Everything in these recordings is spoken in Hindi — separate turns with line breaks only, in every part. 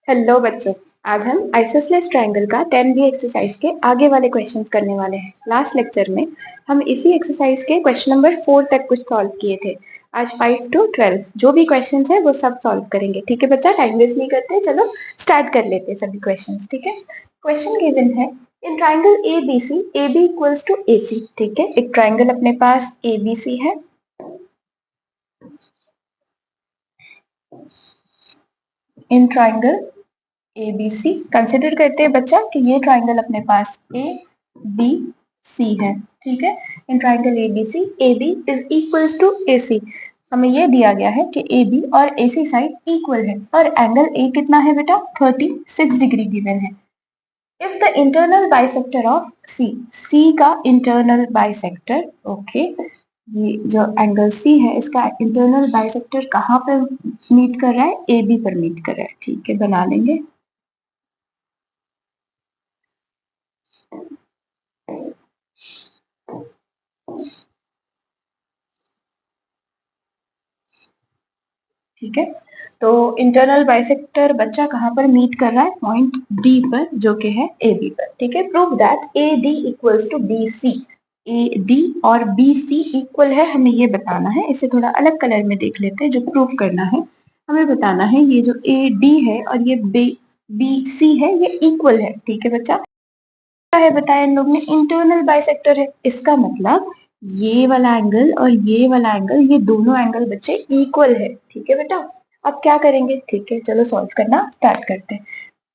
हेलो बच्चों, आज हम आइसोसेलेस ट्रायंगल का 10B एक्सरसाइज के आगे वाले क्वेश्चंस करने वाले हैं। लास्ट लेक्चर में हम इसी एक्सरसाइज के क्वेश्चन नंबर 4 तक कुछ सॉल्व किए थे। आज 5 to 12 जो भी क्वेश्चंस है वो सब सॉल्व करेंगे। ठीक है बच्चा, टाइम वेस्ट नहीं करते, चलो स्टार्ट कर लेते हैं सभी क्वेश्चंस। ठीक है, क्वेश्चन गिवन है in triangle ABC AB equals to AC। ठीक है, एक ट्राइंगल अपने पास ABC है, इन ट्राइंगल ABC कंसिडर करते हैं बच्चा कि ये ट्राइंगल अपने पास ABC है। ठीक है, in triangle ABC AB is equals to AC। हमें ये दिया गया है कि AB और AC साइड इक्वल है और एंगल A कितना है बेटा, 36 डिग्री गिवन है। If the internal bisector of C का इंटरनल बाइसेक्टर, ओके, ये जो एंगल C है इसका इंटरनल बाइसेक्टर कहाँ पर मीट कर रहा है, AB पर मीट कर रहा है। ठीक है, बना लेंगे। ठीक है, तो इंटरनल बाइसेक्टर बच्चा कहाँ पर मीट कर रहा है, पॉइंट D पर, जो कि है AB पर। ठीक है, prove that AD equals to BC। AD और BC इक्वल है, हमें ये बताना है। इसे थोड़ा अलग कलर में देख लेते हैं। जो प्रूव करना है, हमें बताना है ये जो AD है और ये BC है ये इक्वल है। ठीक है बच्चा, क्या है बताया इन लोग ने, इंटरनल बाइसेक्टर है। इसका मतलब ये वाला एंगल और ये वाला एंगल, ये दोनों एंगल बच्चे इक्वल है। ठीक है बेटा, अब क्या करेंगे, ठीक है चलो सॉल्व करना स्टार्ट करते हैं।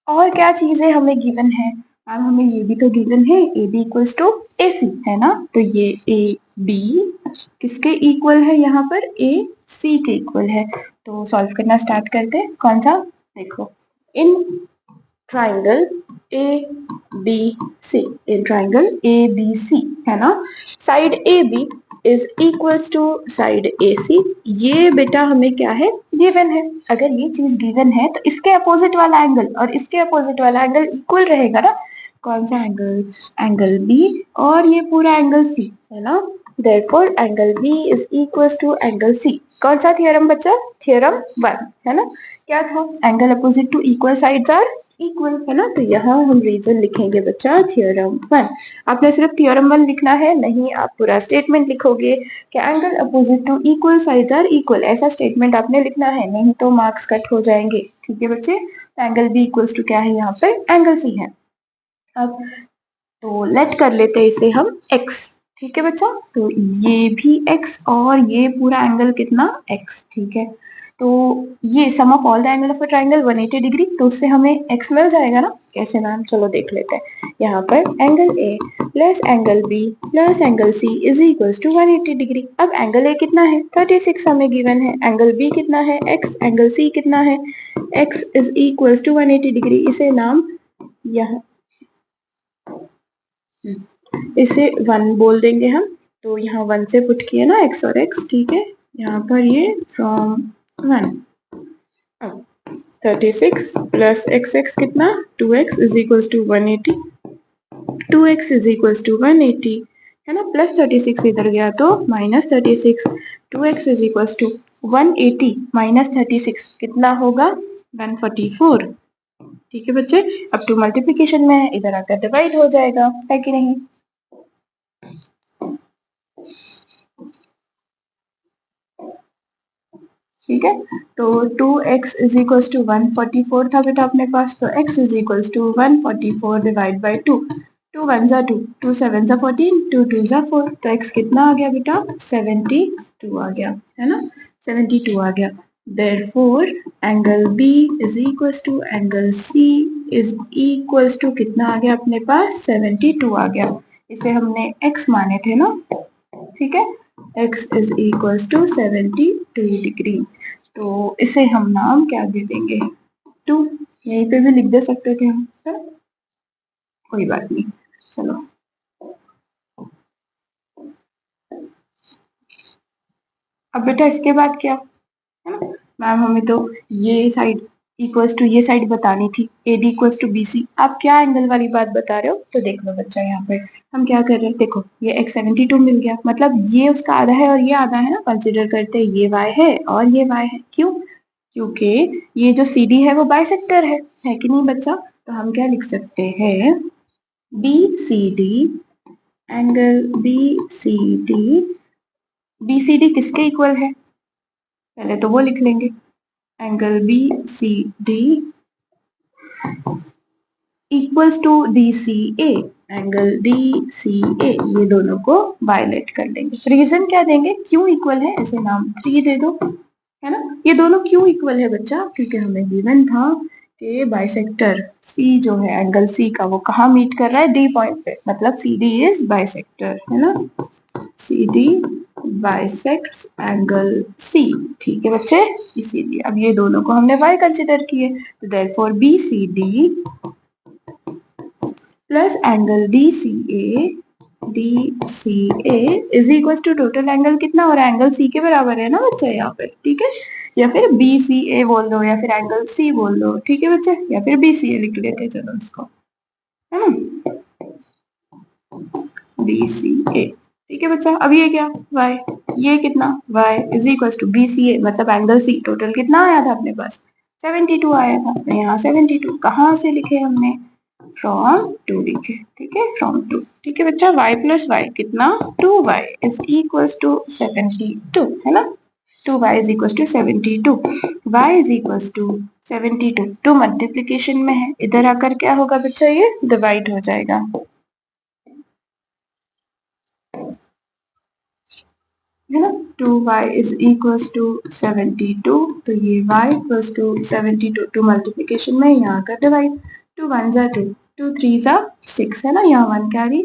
और क्या चीजें हमें गिवन है, अब हमें ये भी तो गिवन है AB इक्वल्स टू AC है ना, तो ये AB किसके इक्वल है, यहाँ पर AC के इक्वल है। तो सॉल्व करना स्टार्ट करते हैं। कौन सा, देखो, in triangle ABC, in triangle ABC है ना, side AB is equals to side AC। ये बेटा हमें क्या है, गिवन है। अगर ये चीज गिवन है तो इसके अपोजिट वाला एंगल और इसके अपोजिट वाला एंगल इक्वल रहेगा ना। कौन सा एंगल, एंगल B और ये पूरा एंगल C है ना, therefore angle B is equals to angle C। कौन सा थ्योरम बच्चा, थ्योरम 1 है ना। क्या था, angle opposite to equal sides are equal है ना, तो यहाँ हम रीजन लिखेंगे बच्चा थ्योरम 1। आपने सिर्फ थ्योरम 1 लिखना है, नहीं आप पूरा स्टेटमेंट लिखोगे कि angle opposite to equal sides are equal, ऐसा स्टेटमेंट आपने लिखना है, नहीं तो मार्क्स कट हो जाएंगे। ठीक है बच्चे, एंगल B इक्वल्स टू क्या है, यहाँ पर एंगल C है। अब तो लेट कर लेते हैं इसे हम x। ठीक है बच्चा, तो ये भी x और ये पूरा एंगल कितना, x। ठीक है, तो ये sum of all the angle of a triangle 180 degree, तो उससे हमें x मिल जाएगा ना। कैसे मैम, चलो देख लेते हैं। यहाँ पर angle A plus angle B plus angle C is equal to 180 degree. अब एंगल A कितना है, 36 हमें गिवन है, एंगल B कितना है, x, एंगल C कितना है, x is equal to 180 degree. इसे नाम यहाँ, इसे 1 बोल देंगे हम, तो यहाँ 1 से पुट किया ना x और x। ठीक है, यहाँ पर ये फ्रॉम 1, 36 प्लस x कितना, 2x is equal to 180, 2x is equal to 180 है ना, प्लस 36 इधर गया तो minus 36, 2x is equal to 180 minus 36 कितना होगा, 144। ठीक है बच्चे, अब टू मल्टीप्लीकेशन में इधर आकर डिवाइड हो जाएगा, है कि नहीं। ठीक है, तो 2x इज इक्वल टू 144 था बेटा अपने पास, तो x is equal to 144 divide by 2, 2 1 जा 2, 2 7 जा 14, 2 2 जा 4, तो x कितना आ गया बेटा, 72 आ गया है ना, 72 आ गया। Therefore angle B is equal to angle C is equal to कितना आ गया अपने पास, 72 आ गया। इसे हमने x माने थे ना। ठीक है, x is equal to 72 degree, तो इसे हम नाम क्या दे देंगे, 2। यहीं पे भी लिख दे सकते थे हम, है? कोई बात नहीं, चलो। अब बेटा इसके बाद क्या है ना, मैम हमें तो ये साइड इक्वल्स टू ये साइड बतानी थी, AD इक्वल्स टू BC। आप क्या एंगल वाली बात बता रहे हो, तो देख लो बच्चा, यहाँ पर हम क्या कर रहे हैं, देखो ये x 72 मिल गया, मतलब ये उसका आधा है और ये आधा है ना, कंसिडर करते हैं ये y है और ये y है। क्यों, क्योंकि ये जो सी डी है वो बाइसेक्टर है कि नहीं बच्चा? तो हम क्या लिख सकते हैं, B C D, angle B C D किसके इक्वल है? पहले तो वो लिख लेंगे, angle B C D equals to D C A, angle D C A, ये दोनों को बायलेट कर लेंगे। रीजन क्या देंगे? क्यों इक्वल है, ऐसे नाम 3 दे दो, है ना। ये दोनों क्यों इक्वल है बच्चा? क्योंकि हमें गिवन था कि बाइसेक्टर सी जो है, एंगल सी का, वो कहाँ मीट कर रहा है? डी पॉइंट पे, मतलब सी डी इज बाइसेक्टर, है ना। C D bisects angle C, ठीक है बच्चे। इसीलिए अब ये दोनों को हमने y कंसिडर किए, तो therefore B C D plus angle D C A is equal to total angle कितना हो रहा है? एंगल सी के बराबर है ना बच्चे यहाँ पे, ठीक है। या फिर बी सी ए बोल दो, या फिर एंगल सी बोल दो, ठीक है बच्चे, या फिर बी सी ए लिख लेते, चलो इसको, है ना, बी सी ए, ठीक है बच्चा। अब ये क्या? y, ये कितना? y is equal to B C A, मतलब एंगल सी टोटल कितना आया था अपने पास? 72 आया था। तो यहाँ 72 कहाँ से लिखे हमने? फ्रॉम 2 लिखे, ठीक है, फ्रॉम 2, ठीक है बच्चा। y प्लस वाई कितना? 2y इज इक्वल टू 72, है ना। 2y is equal to 72, y is equal to 72, 2 multiplication में है, इधर आकर क्या होगा बच्चा? ये डिवाइड हो जाएगा, है ना। 2y इज इक्वल टू 72, तो ये y इक्वल टू 72, 2 मल्टीप्लीकेशन में, यहाँ का डिवाइड, 2 1 जा 2, 2 3 जा 6, है ना, यहाँ 1 कैरी,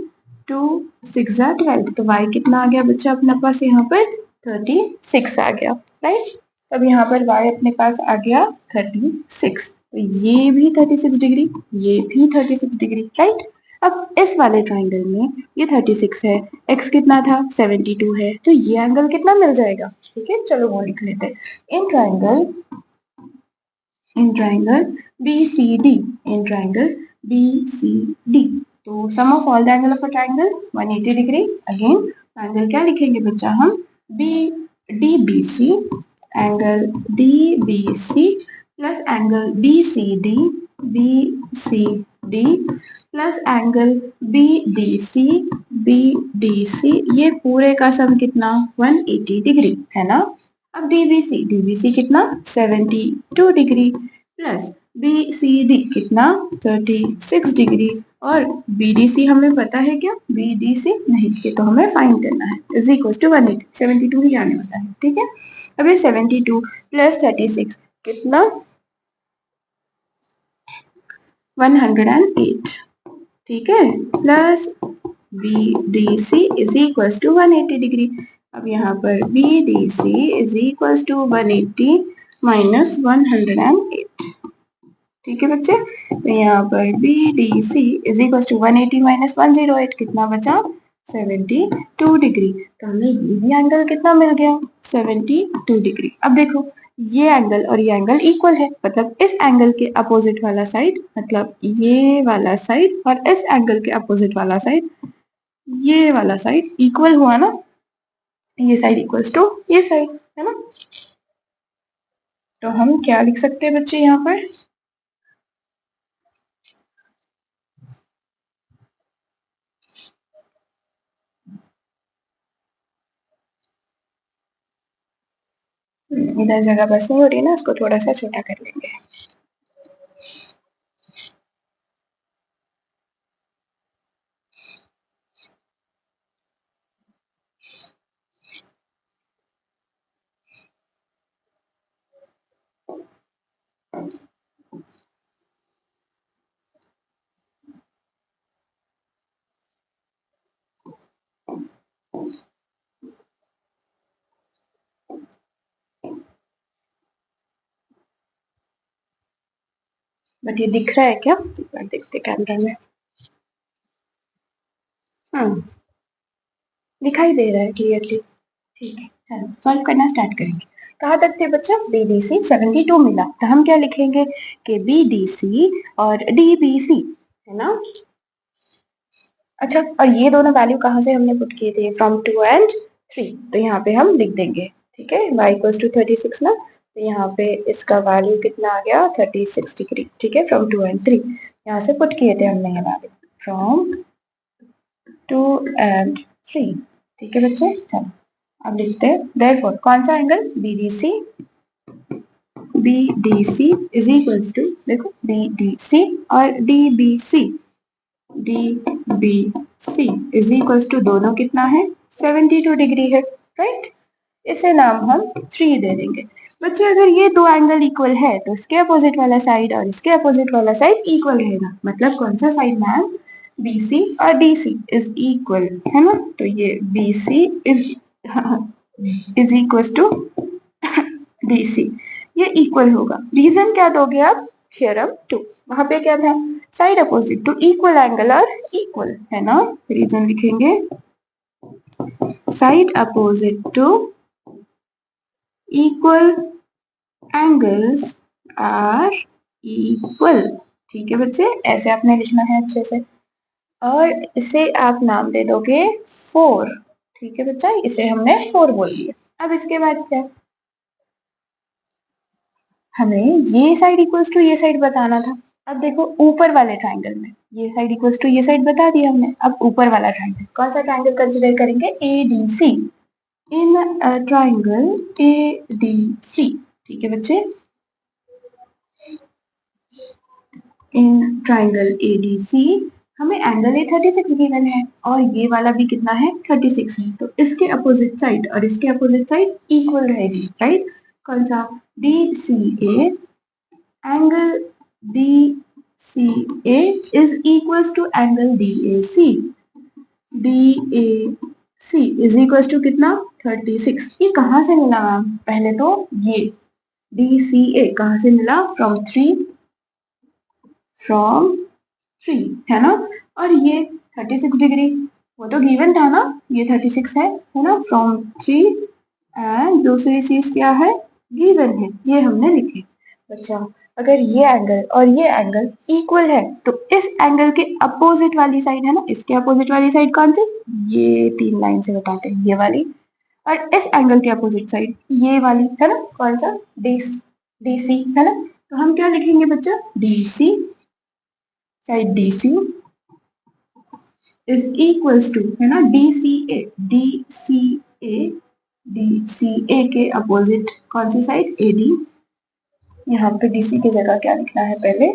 2 6 जा 12, तो y कितना आ गया बच्चा अपने पास? यहाँ पर 36 आ गया, राइट। अब यहाँ पर y अपने पास आ गया 36, तो ये भी 36 डिग्री, ये भी 36 डिग्री, राइट। अब इस वाले ट्राइंगल में ये 36 है, x कितना था? 72 है, तो ये एंगल कितना मिल जाएगा? ठीक है, चलो वो लिख लेते हैं। In triangle BCD, in triangle BCD, तो sum of all the angle of a triangle 180 degree. Again triangle क्या लिखेंगे बच्चा हम? DBC, angle DBC plus angle BCD plus angle BDC, ये पूरे का सम कितना? 180 डिग्री, है ना। अब DBC कितना? 72 डिग्री, प्लस BCD कितना? 36 डिग्री, और BDC हमें पता है क्या? BDC नहीं, ये तो हमें फाइंड करना है, इज इक्वल टू 180, 72 ही आने वाला है, ठीक है। अब ये 72 प्लस 36 कितना? 108, ठीक है, plus BDC is equal to 180 degree. अब यहाँ पर BDC is equal to 180 minus 108, ठीक है बच्चे। तो यहाँ पर BDC is equal to 180 minus 108, कितना बचा? 72 डिग्री। तो हमें ये भी एंगल कितना मिल गया? 72 डिग्री। अब देखो, ये एंगल और ये एंगल इक्वल है, मतलब इस एंगल के अपोजिट वाला साइड, मतलब ये वाला साइड, और इस एंगल के अपोजिट वाला साइड, ये वाला साइड इक्वल हुआ ना, ये साइड इक्वल्स टू ये साइड, है ना। तो हम क्या लिख सकते हैं बच्चे यहाँ पर? इधर जगह बस नहीं हो रही ना, इसको थोड़ा सा छोटा कर लेंगे। बट ये दिख रहा है क्या? एक बार देखते कैमरा में। हाँ, दिखाई दे रहा है क्लियरली, ठीक है। चलो सॉल्व करना स्टार्ट करेंगे। कहाँ तक थे बच्चा? BDC 72 मिला, तो हम क्या लिखेंगे कि BDC और DBC, है ना। अच्छा, और ये दोनों वैल्यू कहाँ से हमने पुट किए थे? फ्रॉम 2 and 3, तो यहाँ पे हम लिख देंगे, ठीक है। y इक्वल्स टू 36 ना, तो यहाँ पे इसका वैल्यू कितना आ गया 36 डिग्री, ठीक है, फ्रॉम 2 and 3। यहाँ से पुट किए थे हमने ये वैल्यू फ्रॉम 2 and 3, ठीक है बच्चे। चलो अब लिखते हैं देयरफॉर कौन सा angle BDC is equals to, देखो BDC और DBC इज इक्वल्स टू दोनों कितना है 72 डिग्री है, राइट। इसे नाम हम 3 दे देंगे। बच्चे अगर ये दो एंगल इक्वल है तो इसके अपोजिट वाला साइड और इसके अपोजिट वाला साइड इक्वल रहेगा, मतलब कौन सा साइड मैम BC और DC इज इक्वल, है ना। तो ये BC is equal to DC, ये इक्वल होगा। रीजन क्या दोगे आप, थ्योरम 2, वहां पे क्या था side opposite to equal angle और इक्वल, है ना। रीजन लिखेंगे side opposite to equal angles are equal, ठीक है बच्चे, ऐसे आपने लिखना है अच्छे से। और इसे आप नाम दे दोगे 4, ठीक है बच्चा, इसे हमने 4 बोल दिया। अब इसके बाद क्या, हमें ये साइड इक्वल्स टू ये साइड बताना था। अब देखो ऊपर वाले ट्राइंगल में ये साइड इक्वल्स टू ये साइड बता दिया हमने। अब ऊपर वाला ट्राइंगल, कौन सा ट्राइंगल कंसीडर करेंगे, ADC। इन ट्राइंगल ADC, ठीक है बच्चे, इन ट्राइंगल ADC हमें एंगल ए 36 गिवन है और ये वाला भी कितना है 36 है, तो इसके अपोजिट साइड और इसके अपोजिट साइड इक्वल रहेगी, राइट। कौन सा, DCA, angle DCA is equals to angle DAC, DAC is equals to कितना 36। ये कहाँ से मिला मैम, पहले तो ये DCA कहाँ से मिला, फ्रॉम 3, है ना। और ये 36 डिग्री वो तो गिवन था ना, ये 36 है ना, फ्रॉम 3। एंड दूसरी चीज क्या है, गिवन है, ये हमने लिखी। बच्चा अगर ये एंगल और ये एंगल इक्वल है तो इस एंगल के अपोजिट वाली साइड, है ना, इसके अपोजिट वाली साइड कौन सी, ये 3 लाइन से बताते हैं, ये वाली। और इस एंगल के अपोजिट साइड ये वाली, है ना, कौन सा, DC, है ना। तो हम क्या लिखेंगे बच्चा, DC, side DC is equals to, है ना, DCA के अपोजिट कौन सी साइड, AD। यहाँ पे DC की जगह क्या लिखना है पहले,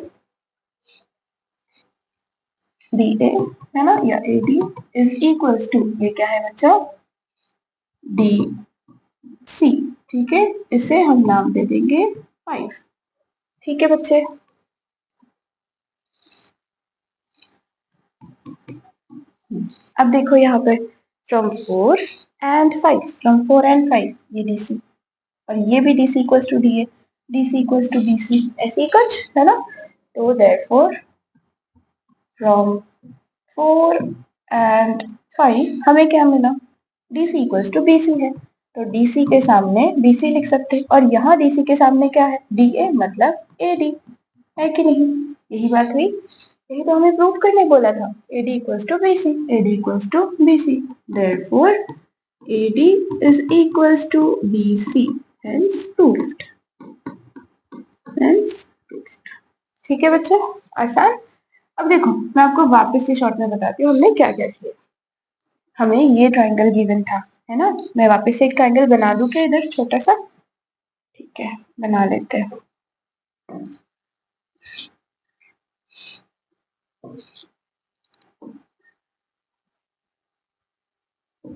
DA, है ना, या AD इज इक्वल्स टू, ये क्या है बच्चा, DC, ठीक है। इसे हम नाम दे देंगे 5, ठीक है बच्चे। अब देखो यहाँ पे फ्रॉम 4 and 5, फ्रॉम 4 and 5 ये DC और ये भी DC equals to DA, DC equals to BC, ऐसे ही कुछ, है ना। तो देयरफॉर फ्रॉम 4 and 5 हमें क्या मिला, DC इक्वल्स टू BC है, तो DC के सामने BC लिख सकते हैं और यहाँ DC के सामने क्या है, DA मतलब AD, है कि नहीं, यही बात हुई, यही तो हमें प्रूव करने बोला था, AD equals to BC, AD equals to BC, therefore AD is equals to BC, hence proved, hence proved, ठीक है बच्चे, आसान। अब देखो मैं आपको वापस से शॉर्ट में बताती हूँ हमने क्या क्या किया। हमें ये ट्राइंगल गिवन था, है ना, मैं वापस से एक ट्राइंगल बना दूं क्या इधर छोटा सा, ठीक है बना लेते हैं।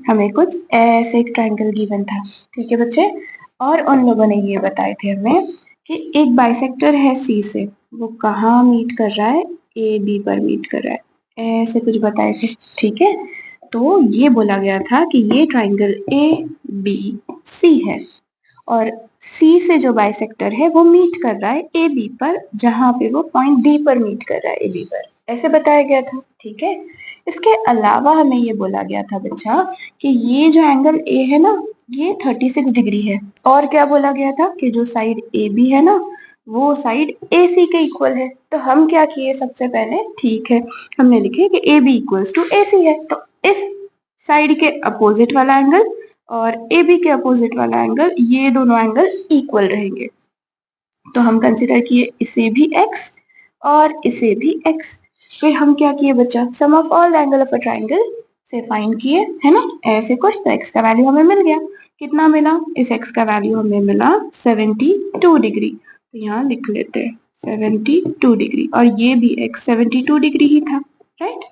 हमें कुछ ऐसे एक ट्राइंगल गिवन था, ठीक है बच्चे, और उन लोगों ने ये बताए थे हमें कि एक बाइसेक्टर है C से, वो कहाँ मीट कर रहा है, AB पर मीट कर रहा है, ऐसे कुछ बताए थे, ठीक है। तो ये बोला गया था कि ये ट्राइंगल ABC है और C से जो बाइसेक्टर है वो मीट कर रहा है AB पर, जहां पे वो पॉइंट D पर मीट कर रहा है AB पर, ऐसे बताया गया था, ठीक है। इसके अलावा हमें ये बोला गया था बच्चा कि ये जो एंगल A है ना ये 36 डिग्री है, और क्या बोला गया था कि जो साइड AB है ना वो साइड AC के इक्वल है। तो हम क्या किए सबसे पहले, ठीक है हमने लिखे कि AB इक्वल्स टू AC है, तो इस साइड के अपोजिट वाला एंगल और AB के अपोजिट वाला एंगल, ये दोनों एंगल इक्वल रहेंगे, तो हम कंसिडर किए इसे भी x और इसे भी x। फिर हम क्या किए बच्चा, sum of all angle of a triangle से फाइंड किए, है ना, ऐसे कुछ। तो x का वैल्यू हमें मिल गया, कितना मिला, इस x का वैल्यू हमें मिला 72 डिग्री। तो यहाँ लिख लेते हैं 72 डिग्री, और ये भी x 72 डिग्री ही था, राइट।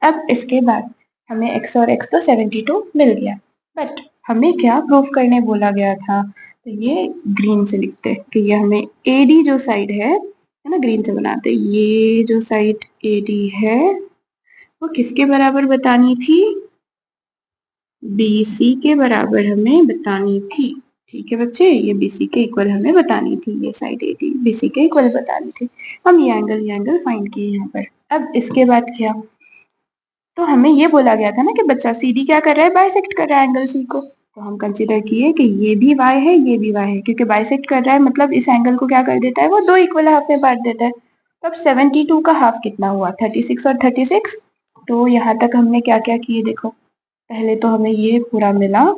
अब इसके बाद हमें x और x तो 72 मिल गया, बट हमें क्या प्रूफ करने बोला गया था, तो ये ग्रीन से लिखते हैं कि ये हमें AD जो साइड है ना, ग्रीन से बनाते, ये जो साइड AD है वो किसके बराबर बतानी थी, BC के बराबर हमें बतानी थी। ठीक है बच्चे, ये BC के इक्वल हमें बतानी थी, ये साइड AD BC के इक्वल बतानी थी। हम ये एंगल फाइंड किए यहाँ पर। अब इसके बाद क्या, तो हमें ये बोला गया था ना कि बच्चा CD क्या कर रहा है, बाइसेक्ट कर रहा है एंगल C को। तो हम कंसीडर किए कि ये भी y है, ये भी y है, क्योंकि बाइसेक्ट कर रहा है मतलब इस एंगल को क्या कर देता है, वो दो इक्वल हाफ में बांट देता है। तो अब 72 का हाफ कितना हुआ, 36 और 36। तो यहाँ तक हमने क्या क्या किए देखो, पहले तो हमें ये पूरा मिला,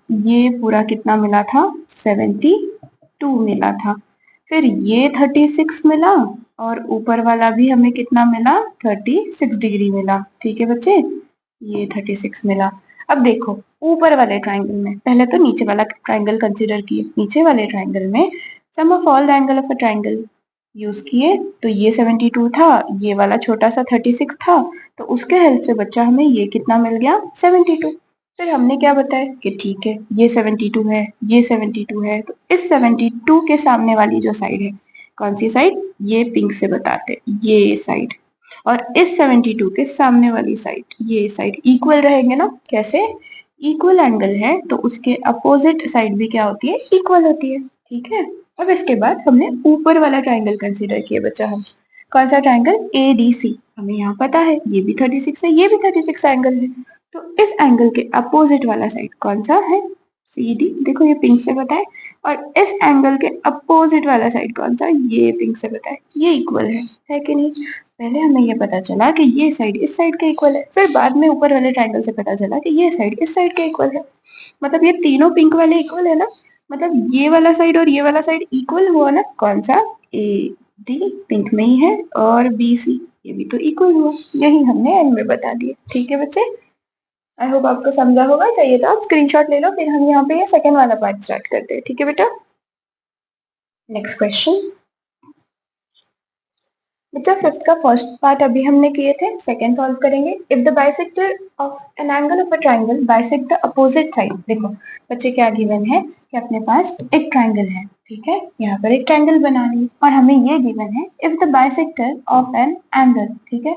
ये पूरा कितना मिला था, 72 मिला था। फिर ये 36 मिला, और ऊपर वाला भी हमें कितना मिला, 36 डिग्री मिला। ठीक है बच्चे, ये 36 मिला। अब देखो ऊपर वाले ट्राइंगल में, पहले तो नीचे वाला ट्राइंगल कंसीडर किए, नीचे वाले ट्राइंगल में sum of all the angle of a triangle use किए। तो ये 72 था, ये वाला छोटा सा 36 था, तो उसके हेल्प से बच्चा हमें ये कितना मिल गया, 72। फिर हमने क्या बताया कि ठीक है ये 72 है, ये 72 है, तो इस 72 के सामने वाली जो साइड है, कौन सी साइड, ये पिंक से बताते, ये साइड, और इस 72 के सामने वाली साइड, ये साइड इक्वल रहेंगे ना। कैसे, इक्वल एंगल है तो उसके अपोजिट साइड भी क्या होती है, इक्वल होती है। ठीक है, अब इसके बाद हमने ऊपर वाला ट्राइंगल कंसीडर किया बच्चा, हम कौन सा ट्राइंगल, ADC। हमें यहाँ पता है ये भी 36 है, ये भी 36 एंगल है, तो इस एंगल के अपोजिट वाला साइड कौन सा है, CD। देखो ये पिंक से बताए, और इस एंगल के अपोजिट वाला साइड कौन सा, ये पिंक से बताए, ये इक्वल है कि नहीं। पहले हमें ये पता चला कि ये साइड इस साइड के इक्वल है, फिर बाद में ऊपर वाले ट्राइंगल से पता चला कि ये साइड इस साइड के इक्वल है। मतलब ये तीनों पिंक वाले इक्वल है ना, मतलब ये वाला साइड और ये वाला साइड इक्वल हुआ ना, कौन सा, AD पिंक में ही है, और BC ये भी तो इक्वल हुआ। यही हमने एंड में बता दिया। ठीक है बच्चे, आई होप आपको समझा होगा। चाहिए तो आप स्क्रीनशॉट ले लो, फिर हम यहाँ पे ये सेकंड वाला पार्ट स्टार्ट करते हैं। ठीक है बेटा, नेक्स्ट क्वेश्चन। बच्चा फिफ्थ का फर्स्ट पार्ट अभी हमने किए थे, सेकंड सॉल्व करेंगे। If the bisector of an angle of a triangle bisect the opposite side. देखो बच्चे क्या गिवन है कि अपने पास एक ट्राइंगल है, ठीक है, यहाँ पर एक ट्राइंगल बना ली, और हमें ये गिवन है if the bisector of an angle, ठीक है,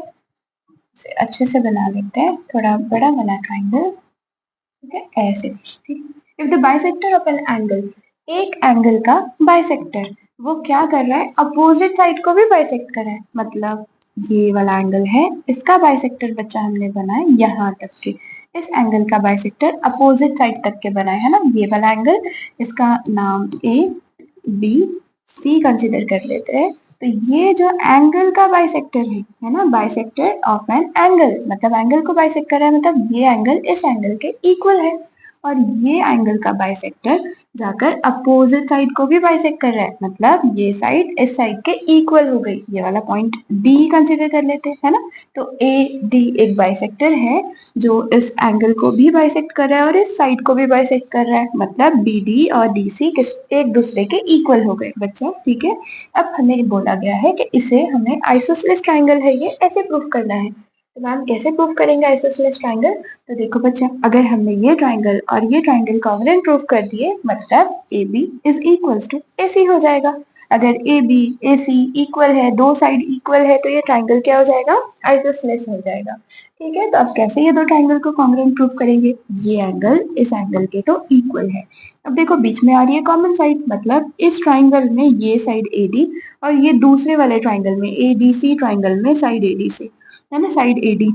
इसे अच्छे से बना लेते हैं, थोड़ा बड़ा बना ट्राइंगल, ठीक है, ऐसे, ठीक। If the bisector of an angle, एक एंगल का बाइसेक्टर, वो क्या कर रहा है, अपोजिट साइड को भी बाइसेक्ट कर रहा है। मतलब ये वाला एंगल है, इसका बाइसेक्टर बच्चा हमने बनाया यहाँ तक के, इस एंगल का बाइसेक्टर अपोजिट साइड तक के बनाए, है ना, ये वाला एंगल, इसका नाम ABC कंसिडर कर लेते हैं। तो ये जो एंगल का बाइसेक्टर है ना, बाइसेक्टर ऑफ एन एंगल, मतलब एंगल को बाइसेक्ट कर रहा है, मतलब ये एंगल इस एंगल के इक्वल है, और ये एंगल का बाइसेक्टर जाकर अपोजिट साइड को भी बाइसेक्ट कर रहा है, मतलब ये साइड इस साइड के इक्वल हो गई। ये वाला पॉइंट D कंसिडर कर लेते हैं, है ना। तो AD एक बाइसेक्टर है जो इस एंगल को भी बाइसेक्ट कर रहा है और इस साइड को भी बाइसेक्ट कर रहा है, मतलब BD और DC किस एक दूसरे के इक्वल हो गए बच्चों। ठीक है, अब हमें बोला गया है कि इसे हमें आइसोसेलेस ट्राइंगल है ये ऐसे प्रूफ करना है। तो मैम कैसे प्रूफ करेंगे आइसोसेलेस ट्राइंगल, तो देखो बच्चा, अगर हमने ये ट्राइंगल और ये ट्राइंगल कॉन्ग्रुएंट प्रूफ कर दिए, मतलब AB is equals to AC हो जाएगा। अगर AB AC इक्वल है, दो साइड इक्वल है, तो ये ट्राइंगल क्या हो जाएगा, आइसोसेलेस हो जाएगा। ठीक है, तो अब कैसे ये दो ट्राइंगल को कॉन्ग्रुएंट प्रूफ करेंगे, ये एंगल इस एंगल के तो इक्वल है। अब देखो बीच में आ रही है कॉमन साइड, मतलब इस ट्राइंगल में ये साइड AD और ये दूसरे वाले ट्राइंगल में ADC ट्राइंगल में साइड ADC, है ना, साइड AD,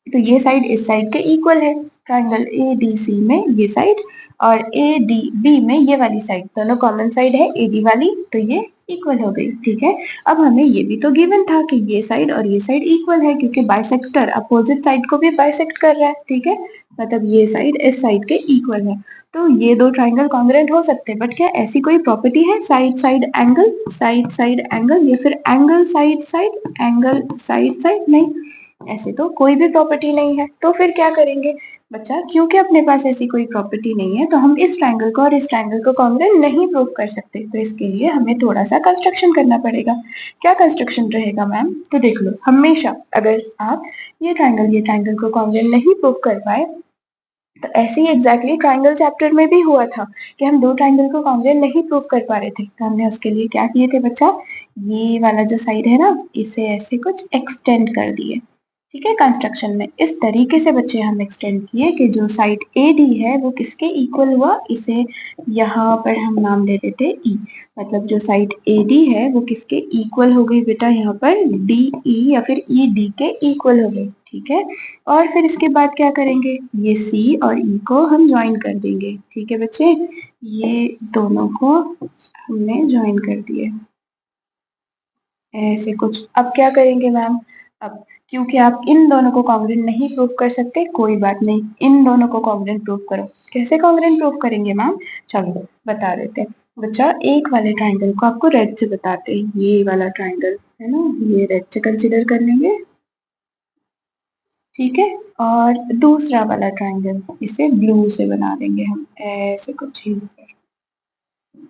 तो ये साइड इस साइड के इक्वल है, ट्राइंगल ADC में ये साइड और ADB में ये वाली साइड, दोनों कॉमन साइड है AD वाली, तो ये इक्वल हो गई। ठीक है, अब हमें ये भी तो गिवन था कि ये साइड और ये साइड इक्वल है, क्योंकि बाइसेक्टर अपोजिट साइड को भी बाइसेक्ट कर रहा है। ठीक है, मतलब ये साइड इस साइड के इक्वल है, तो ये दो ट्राइंगल कॉन्ग्रुएंट हो सकते हैं। बट क्या ऐसी कोई प्रॉपर्टी है साइड साइड एंगल या फिर एंगल साइड साइड? नहीं, ऐसे तो कोई भी प्रॉपर्टी नहीं है। तो फिर क्या करेंगे बच्चा, क्योंकि अपने पास ऐसी कोई प्रॉपर्टी नहीं है तो हम इस ट्राइंगल को और इस ट्राइंगल को कॉन्ग्रुएंट नहीं प्रूव कर सकते। तो इसके लिए हमें थोड़ा सा कंस्ट्रक्शन करना पड़ेगा। क्या कंस्ट्रक्शन रहेगा मैम? तो देख लो, हमेशा अगर आप ये ट्राइंगल को कॉन्ग्रुएंट नहीं प्रूव कर पाए, तो ऐसे ही एग्जैक्टली ट्राइंगल चैप्टर में भी हुआ था कि हम दो ट्राइंगल को कॉन्ग्रुएंट नहीं प्रूव कर पा रहे थे, तो हमने उसके लिए क्या किए थे बच्चा, ये वाला जो साइड है ना, इसे ऐसे कुछ एक्सटेंड कर दिए। ठीक है, कंस्ट्रक्शन में इस तरीके से बच्चे हम एक्सटेंड किए कि जो साइड ए डी है वो किसके इक्वल हुआ, इसे यहाँ पर हम नाम दे देते ई। मतलब जो साइड ए डी है वो किसके इक्वल हो गई बेटा, यहाँ पर डी ई या फिर ई डी के इक्वल हो गई। ठीक है, और फिर इसके बाद क्या करेंगे, ये सी और ई को हम ज्वाइन कर देंगे। ठीक है बच्चे, ये दोनों को हमने ज्वाइन कर दिए ऐसे कुछ। अब क्या करेंगे मैम, अब क्योंकि आप इन दोनों को कॉन्ग्रुएंट नहीं प्रूव कर सकते, कोई बात नहीं, इन दोनों को कॉन्ग्रुएंट प्रूव करो। कैसे कॉन्ग्रुएंट प्रूव करेंगे मैम, चलो बता देते हैं बच्चा। एक वाले ट्राइंगल को आपको रेड से बताते हैं, ये वाला ट्राइंगल है ना, ये रेड से कंसिडर कर लेंगे। ठीक है, और दूसरा वाला ट्राइंगल इसे ब्लू से बना देंगे हम, ऐसे कुछ ही।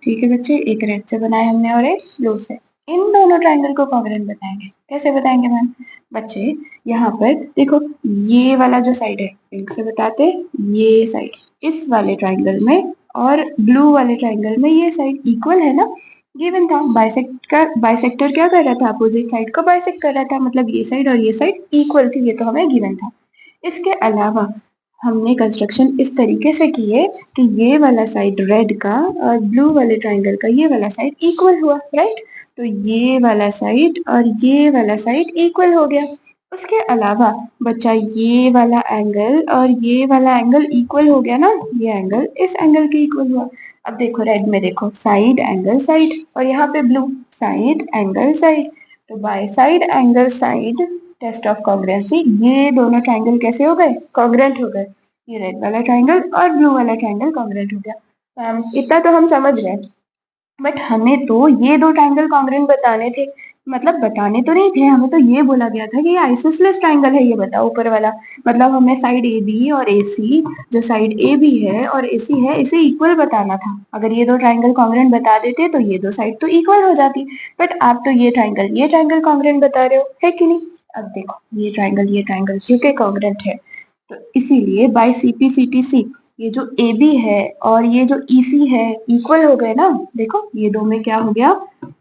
ठीक है बच्चे, एक रेड से बनाया हमने और एक ब्लू से। इन दोनों ट्राइंगल को कॉन्ग्रुएंट बताएंगे। कैसे बताएंगे मैम? बच्चे यहाँ पर देखो, ये वाला जो साइड है पिंक से बताते, ये साइड इस वाले ट्राइंगल में और ब्लू वाले ट्राइंगल में ये साइड इक्वल है ना, गिवन था। बाइसेक्टर क्या कर रहा था, अपोजिट साइड को बाइसेक्ट कर रहा था, मतलब ये साइड और ये साइड इक्वल थी, ये तो हमें गिवन था। इसके अलावा हमने कंस्ट्रक्शन इस तरीके से किए कि ये वाला साइड रेड का और ब्लू वाले ट्राइंगल का ये वाला साइड इक्वल हुआ, राइट? तो ये वाला साइड और ये वाला साइड इक्वल हो गया। उसके अलावा बच्चा ये वाला एंगल और ये वाला एंगल इक्वल हो गया ना, ये एंगल इस एंगल के इक्वल हुआ। अब देखो रेड में, देखो साइड एंगल साइड, और यहाँ पे ब्लू साइड एंगल साइड, तो by side angle side test of congruency, ये दोनों ट्राइंगल कैसे हो गए, कॉन्ग्रुएंट हो गए। ये रेड वाला ट्राइंगल और ब्लू वाला ट्राइंगल कॉन्ग्रुएंट हो गया। इतना तो हम समझ गए, बट हमें तो ये दो ट्राइंगल कॉन्ग्रुएंट बताने थे। मतलब बताने तो नहीं थे, हमें तो ये बोला गया था कि ये आइसोसेलेस ट्राइंगल है, ये बताओ ऊपर वाला। मतलब हमें साइड ए बी और ए सी, जो साइड ए बी है और ए सी है, इसे इक्वल बताना था। अगर ये दो ट्राइंगल कॉन्ग्रुएंट बता देते तो ये दो साइड तो इक्वल हो जाती, बट आप तो ये ट्राइंगल कॉन्ग्रुएंट बता रहे हो, है कि नहीं? अब देखो, ये ट्राइंगल क्योंकि कॉन्ग्रुएंट है, तो इसीलिए बाय CP/CT/C ये जो AB है और ये जो EC है इक्वल हो गए ना। देखो ये दो में क्या हो गया,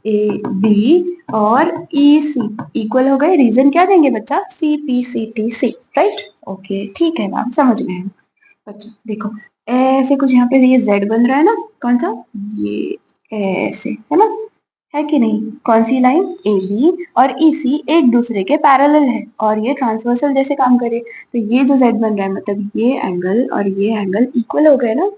AB और EC इक्वल हो गए। रीजन क्या देंगे बच्चा, CP/CT/C, राइट? ओके ठीक है मैम, समझ गए हम। अच्छा देखो, ऐसे कुछ यहाँ पे ये Z बन रहा है ना, कौन सा, ये ऐसे है ना, है कि नहीं? कौन सी लाइन, ए बी और ई सी एक दूसरे के पैरेलल है और ये ट्रांसवर्सल जैसे काम करे, तो ये जो जेड बन रहा है मतलब ये एंगल और ये एंगल इक्वल हो गए ना,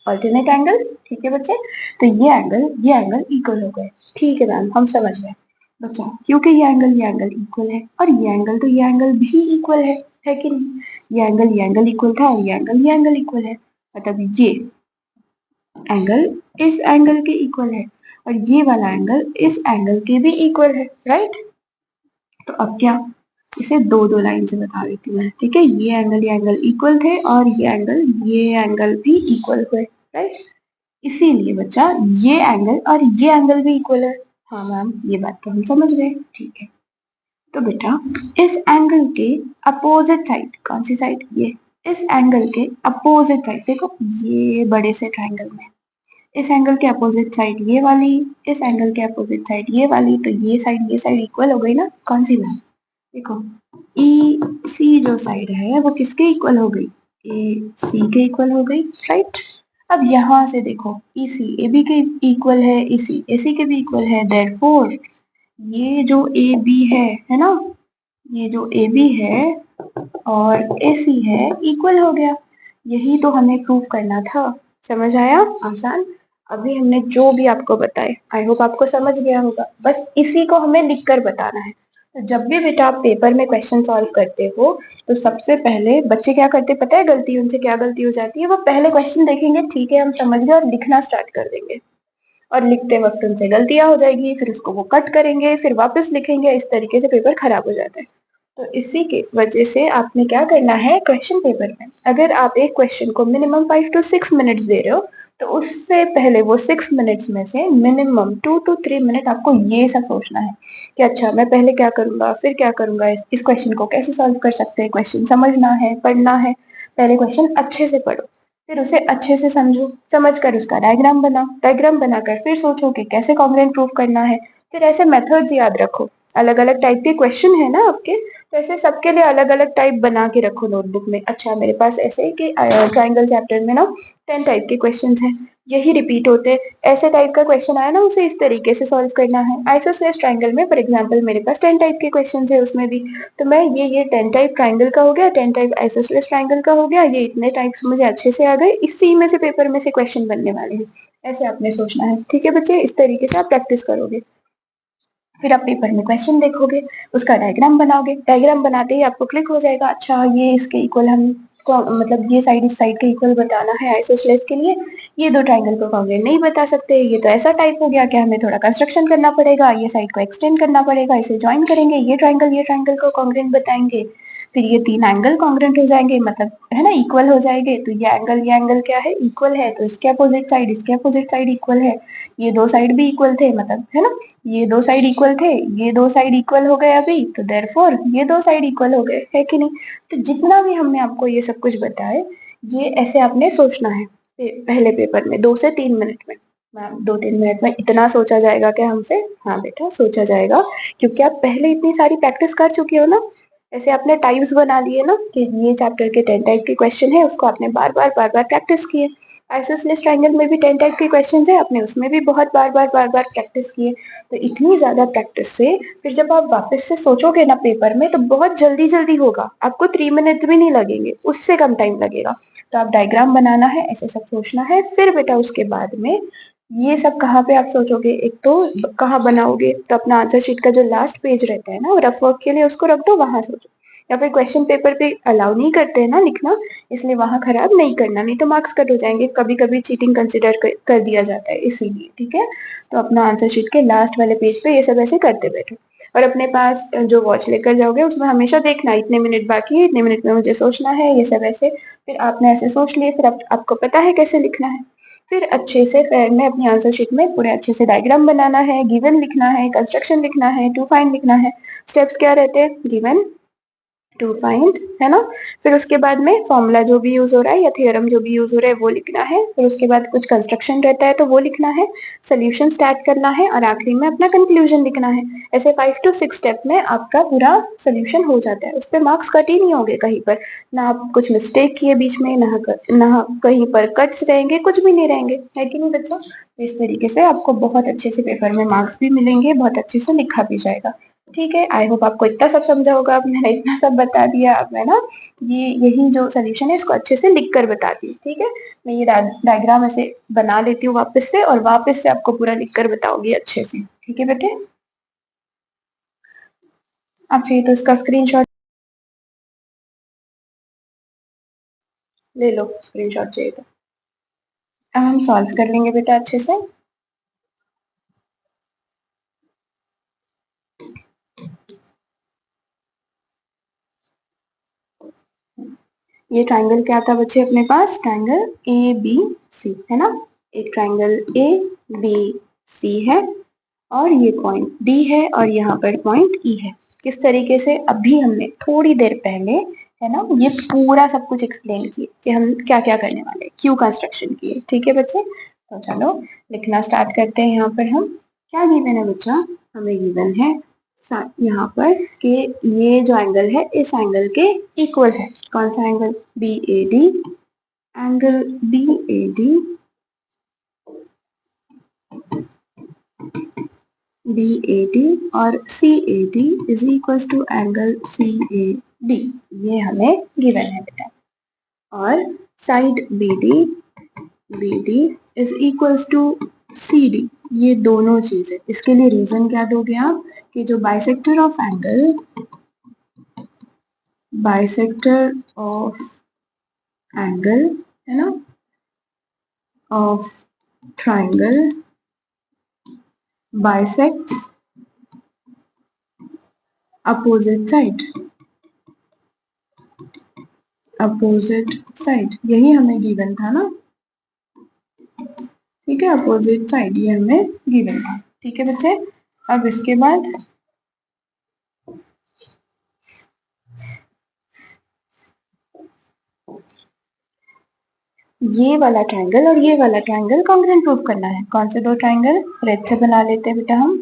ऑल्टरनेट एंगल। ठीक है बच्चे, तो ये एंगल इक्वल हो गए। ठीक है मैम, हम समझ गए बच्चा, क्योंकि ये एंगल इक्वल है और ये एंगल भी इक्वल है कि नहीं? ये एंगल इक्वल था और ये एंगल इक्वल है, मतलब ये एंगल इस एंगल के इक्वल है और ये वाला एंगल इस एंगल के भी इक्वल है, राइट? तो अब क्या, इसे दो दो लाइन से बता देती हूँ मैं। ठीक है, ये एंगल इक्वल थे और ये एंगल भी इक्वल हुए, राइट? इसीलिए बच्चा ये एंगल भी इक्वल है। हाँ मैम, ये बात तो हम समझ गए। ठीक है, तो बेटा इस एंगल के अपोजिट साइड, कौन सी साइड, ये इस एंगल के अपोजिट साइड, देखो ये बड़े से ट्राइंगल में इस एंगल के अपोजिट साइड ये वाली, इस एंगल के अपोजिट साइड ये वाली, तो ये साइड इक्वल हो गई ना, कौन सी मैम? देखो ई सी जो साइड है वो किसके इक्वल हो गई, ए सी के इक्वल हो गई, राइट? अब यहाँ से देखो ई सी ए बी के इक्वल है, ई सी ए सी के भी इक्वल है, देयरफॉर ये जो ए बी है ना, ये जो ए बी है और ए सी है इक्वल हो गया। यही तो हमें प्रूव करना था। समझ आया? आसान। अभी हमने जो भी आपको बताए, आई होप आपको समझ गया होगा, बस इसी को हमें लिखकर बताना है। तो जब भी बेटा आप पेपर में क्वेश्चन सॉल्व करते हो तो सबसे पहले बच्चे क्या करते पता है गलती उनसे क्या गलती हो जाती है, वो पहले क्वेश्चन देखेंगे ठीक है हम समझ गए और लिखना स्टार्ट कर देंगे और लिखते वक्त उनसे गलतियां हो जाएगी, फिर उसको वो कट करेंगे फिर वापस लिखेंगे, इस तरीके से पेपर खराब हो जाता है। तो इसी के वजह से आपने क्या करना है क्वेश्चन पेपर में, अगर आप एक क्वेश्चन को मिनिमम 5 to 6 मिनट्स दे रहे हो तो उससे पहले वो 6 मिनट्स में से मिनिमम 2 to 3 मिनट आपको ये सब सोचना है कि अच्छा मैं पहले क्या करूंगा फिर क्या करूंगा, इस क्वेश्चन को कैसे सॉल्व कर सकते हैं, क्वेश्चन समझना है पढ़ना है, पहले क्वेश्चन अच्छे से पढ़ो फिर उसे अच्छे से समझो, समझ कर उसका डायग्राम बनाओ, डायग्राम बनाकर फिर सोचो कि कैसे कॉन्ग्रुएंट प्रूव करना है, फिर ऐसे मेथड्स याद रखो। अलग अलग टाइप के क्वेश्चन है ना आपके, तो ऐसे सबके लिए अलग अलग टाइप बना के रखो नोटबुक में। अच्छा मेरे पास ऐसे है कि ट्राइंगल चैप्टर में ना 10 टाइप के क्वेश्चन हैं, यही रिपीट होते हैं, ऐसे टाइप का क्वेश्चन आया ना उसे इस तरीके से सॉल्व करना है। आइसोसेलेस ट्राइंगल में फॉर एग्जांपल मेरे पास 10 टाइप के क्वेश्चन है उसमें भी, तो मैं ये 10 टाइप ट्राइंगल का हो गया, 10 टाइप आइसोसेलेस ट्राइंगल का हो गया, ये इतने टाइप्स मुझे अच्छे से आ गए, इसी में से पेपर में से क्वेश्चन बनने वाले हैं, ऐसे आपने सोचना है। ठीक है बच्चे, इस तरीके से आप प्रैक्टिस करोगे, फिर आप पेपर में क्वेश्चन देखोगे, उसका डायग्राम बनाओगे, डायग्राम बनाते ही आपको क्लिक हो जाएगा अच्छा ये इसके इक्वल हम मतलब ये साइड इस साइड के इक्वल बताना है आइसोसेलेस के लिए, ये दो ट्राइंगल को कॉन्ग्रुएंट नहीं बता सकते, ये तो ऐसा टाइप हो गया कि हमें थोड़ा कंस्ट्रक्शन करना पड़ेगा, ये साइड को एक्सटेंड करना पड़ेगा, इसे ज्वाइन करेंगे, ये ट्राइंगल को कॉन्ग्रुएंट बताएंगे, फिर ये 3 एंगल कॉन्ग्रुएंट हो जाएंगे मतलब है ना इक्वल हो जाएंगे, तो ये एंगल क्या है इक्वल है, तो इसके अपोजिट साइड इक्वल है, ये दो साइड भी इक्वल थे मतलब है ना, ये दो साइड इक्वल थे, ये दो साइड इक्वल हो गए अभी, तो देयरफॉर ये दो साइड इक्वल हो गए, है कि नहीं। तो जितना भी हमने आपको ये सब कुछ बताए ये ऐसे आपने सोचना है पहले पेपर में 2 से 3 मिनट में। मैम 2-3 मिनट में इतना सोचा जाएगा क्या हमसे? हाँ बेटा सोचा जाएगा, क्योंकि आप पहले इतनी सारी प्रैक्टिस कर चुके हो ना, ऐसे आपने टाइप्स बना लिए ना कि ये चैप्टर के 10 टाइप के क्वेश्चन है, उसको आपने बार बार प्रैक्टिस किए। आइसोसेलेस ट्रायंगल में भी 10 टाइप के क्वेश्चन है, आपने उसमें भी बहुत बार बार प्रैक्टिस किए। तो इतनी ज्यादा प्रैक्टिस से फिर जब आप वापस से सोचोगे ना पेपर में तो बहुत जल्दी जल्दी होगा, आपको 3 मिनट भी नहीं लगेंगे, उससे कम टाइम लगेगा। तो आप डायग्राम बनाना है, ऐसे सब सोचना है, फिर बेटा उसके बाद में ये सब कहाँ पे आप सोचोगे, एक तो कहाँ बनाओगे, तो अपना आंसर शीट का जो लास्ट पेज रहता है ना रफ वर्क के लिए उसको रख दो वहां सोचो, या फिर क्वेश्चन पेपर पे अलाउ नहीं करते हैं ना लिखना, इसलिए वहां खराब नहीं करना, नहीं तो मार्क्स कट हो जाएंगे, कभी कभी चीटिंग कंसिडर कर दिया जाता है इसीलिए। ठीक है, तो अपना आंसर शीट के लास्ट वाले पेज पे ये सब ऐसे करते बैठो, और अपने पास जो वॉच लेकर जाओगे उसमें हमेशा देखना इतने मिनट बाकी है, इतने मिनट में मुझे सोचना है, ये सब ऐसे फिर आपने ऐसे सोच लिए, फिर आपको पता है कैसे लिखना है, फिर अच्छे से फिर में अपनी आंसर शीट में पूरे अच्छे से डायग्राम बनाना है, गिवन लिखना है, कंस्ट्रक्शन लिखना है, टू फाइंड लिखना है। स्टेप्स क्या रहते हैं? गिवन, टू फाइंड, है ना, फिर उसके बाद में फॉर्मूला जो भी यूज हो रहा है या थियरम जो भी यूज हो रहा है वो लिखना है, फिर उसके बाद कुछ कंस्ट्रक्शन रहता है तो वो लिखना है, सोल्यूशन स्टार्ट करना है और आखिरी में अपना कंक्लूजन लिखना है। ऐसे 5 to 6 स्टेप में आपका पूरा सोल्यूशन हो जाता है, उस पर मार्क्स कट ही नहीं होंगे कहीं पर, ना आप कुछ मिस्टेक किए बीच में, ना कहीं पर कट्स रहेंगे, कुछ भी नहीं रहेंगे, है कि नहीं बच्चों। इस तरीके से आपको बहुत अच्छे से पेपर में मार्क्स भी मिलेंगे, बहुत अच्छे से लिखा भी जाएगा। ठीक है, आई होप आपको इतना सब समझा होगा, अब मैंने इतना सब बता दिया, अब मैं ना यही जो सोल्यूशन है इसको अच्छे से लिख कर बता दी। ठीक है, मैं ये डायग्राम ऐसे बना लेती हूँ वापस से, और वापस से आपको पूरा लिख कर बताऊंगी अच्छे से। ठीक है बेटे, आप चाहिए तो इसका स्क्रीनशॉट ले लो, स्क्रीनशॉट चाहिए तो। अब हम सॉल्व कर लेंगे बेटा अच्छे से। ये ट्राइंगल क्या था बच्चे अपने पास? ट्राइंगल ए बी सी है ना, एक ट्राइंगल ए बी सी है, और ये पॉइंट डी है, और यहाँ पर पॉइंट ई है। किस तरीके से? अभी हमने थोड़ी देर पहले है ना ये पूरा सब कुछ एक्सप्लेन किए कि हम क्या क्या करने वाले, क्यों कंस्ट्रक्शन किए। ठीक है बच्चे, तो चलो लिखना स्टार्ट करते हैं। यहाँ पर हम क्या गिवन है बच्चा? हमें गिवन है यहाँ पर कि ये जो एंगल है इस एंगल के इक्वल है। कौन सा angle? B A D, angle B A D, B A D और C A D is equal to angle C A D, ये हमें गिवन है बेटा। और side B D is equal to C D, ये दोनों चीजें, इसके लिए रीजन क्या दोगे आप कि जो bisector of angle, bisector of angle है ना, of triangle bisect opposite side, opposite side, यही हमें गिवन था ना, ठीक है, अपोजिट साइड ये हमें गिवन था, ठीक है बच्चे। अब इसके बाद ये वाला ट्रायंगल और ये वाला ट्रायंगल कॉन्ग्रुएंट प्रूफ करना है। कौन से दो ट्रायंगल? रेड से बना लेते हैं बेटा हम।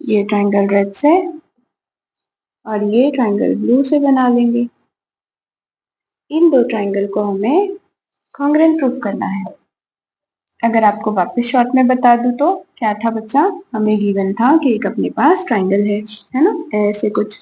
ये ट्रायंगल रेड से और ये ट्रायंगल ब्लू से बना लेंगे। इन दो ट्रायंगल को हमें कॉन्ग्रुएंट प्रूफ करना है। अगर आपको वापस शॉर्ट में बता दूं तो क्या था बच्चा, हमें गिवन था कि एक अपने पास ट्रायंगल है ना, ऐसे कुछ।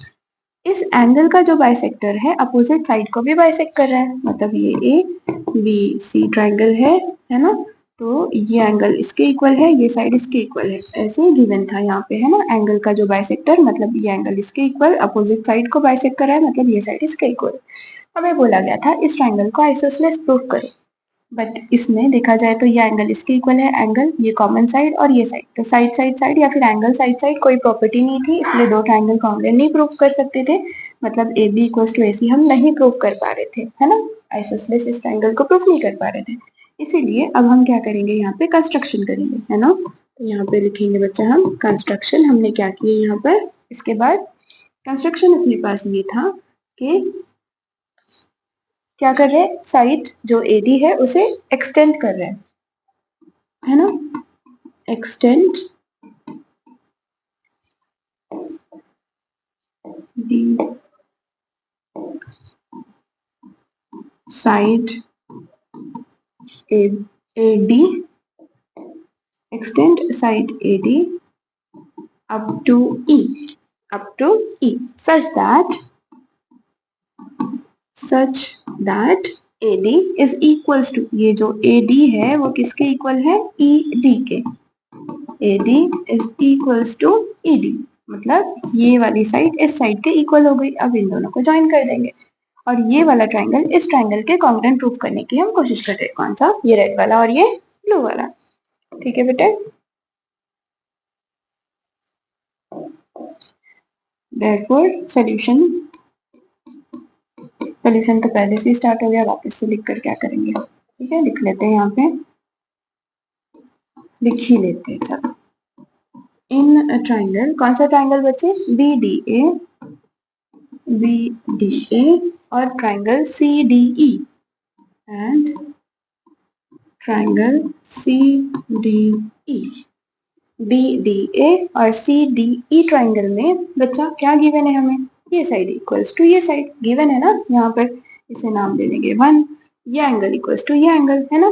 इस एंगल का जो बाइसेक्टर है अपोजिट साइड को भी बाइसेक्ट कर रहा है, मतलब ये ए बी सी ट्रायंगल है ना, तो ये एंगल इसके इक्वल है, ये साइड इसके इक्वल है, ऐसे ही गिवन था यहाँ पे है ना। एंगल का जो बाइसेक्टर मतलब ये एंगल इसके इक्वल, अपोजिट साइड को बाइसेक्ट कर रहा है, मतलब ये साइड इसके इक्वल। हमें बोला गया था इस ट्रायंगल को आइसोसेलेस प्रूफ करो, बट इसमें देखा जाए तो ये एंगल इसके इक्वल है, एंगल ये कॉमन साइड और ये साइड, तो साइड साइड साइड या फिर एंगल साइड साइड कोई प्रॉपर्टी नहीं थी, इसलिए दो ट्रायंगल कॉन्ग्रुएंट नहीं प्रूफ कर सकते थे, मतलब A B equal to A सी हम नहीं प्रूफ कर पा रहे थे, है ना, आइसोसेलेस इस ट्रायंगल को प्रूफ नहीं कर पा रहे थे। इसीलिए अब हम क्या करेंगे, यहाँ पे कंस्ट्रक्शन करेंगे, है ना, तो यहाँ पे लिखेंगे बच्चा हम कंस्ट्रक्शन, हमने क्या किया यहाँ पर। इसके बाद कंस्ट्रक्शन अपने पास ये था कि क्या कर रहे हैं, साइड जो एडी है उसे एक्सटेंड कर रहे हैं, है ना, extend the side A D, extend side AD up to E, up to E, such that AD is equals to, ये जो AD है वो किसके इक्वल है, ED के, AD is equals to ED, मतलब ये वाली साइड इस साइड के इक्वल हो गई। अब इन दोनों को ज्वाइन कर देंगे और ये वाला ट्रायंगल इस ट्रायंगल के कॉन्ग्रुएंट प्रूफ करने की हम कोशिश कर रहे हैं। कौन सा, ये रेड वाला और ये ब्लू वाला, ठीक है बेटे। Therefore solution तो पहले से स्टार्ट हो गया, वापस से लिखकर क्या करेंगे, ठीक है, लिख लेते हैं, यहाँ पे लिख ही लेते हैं, चलो। इन ट्रायंगल, कौन सा ट्रायंगल बच्चे, बी डी ए और triangle C D E and triangle C D E, B D A और सी डी ई ट्रायंगल में बच्चा क्या गिवन है हमें, ये साइड इक्वल्स टू ये साइड गिवन है ना, यहाँ पर इसे नाम दे देंगे 1, ये एंगल इक्वल्स टू ये एंगल, है ना,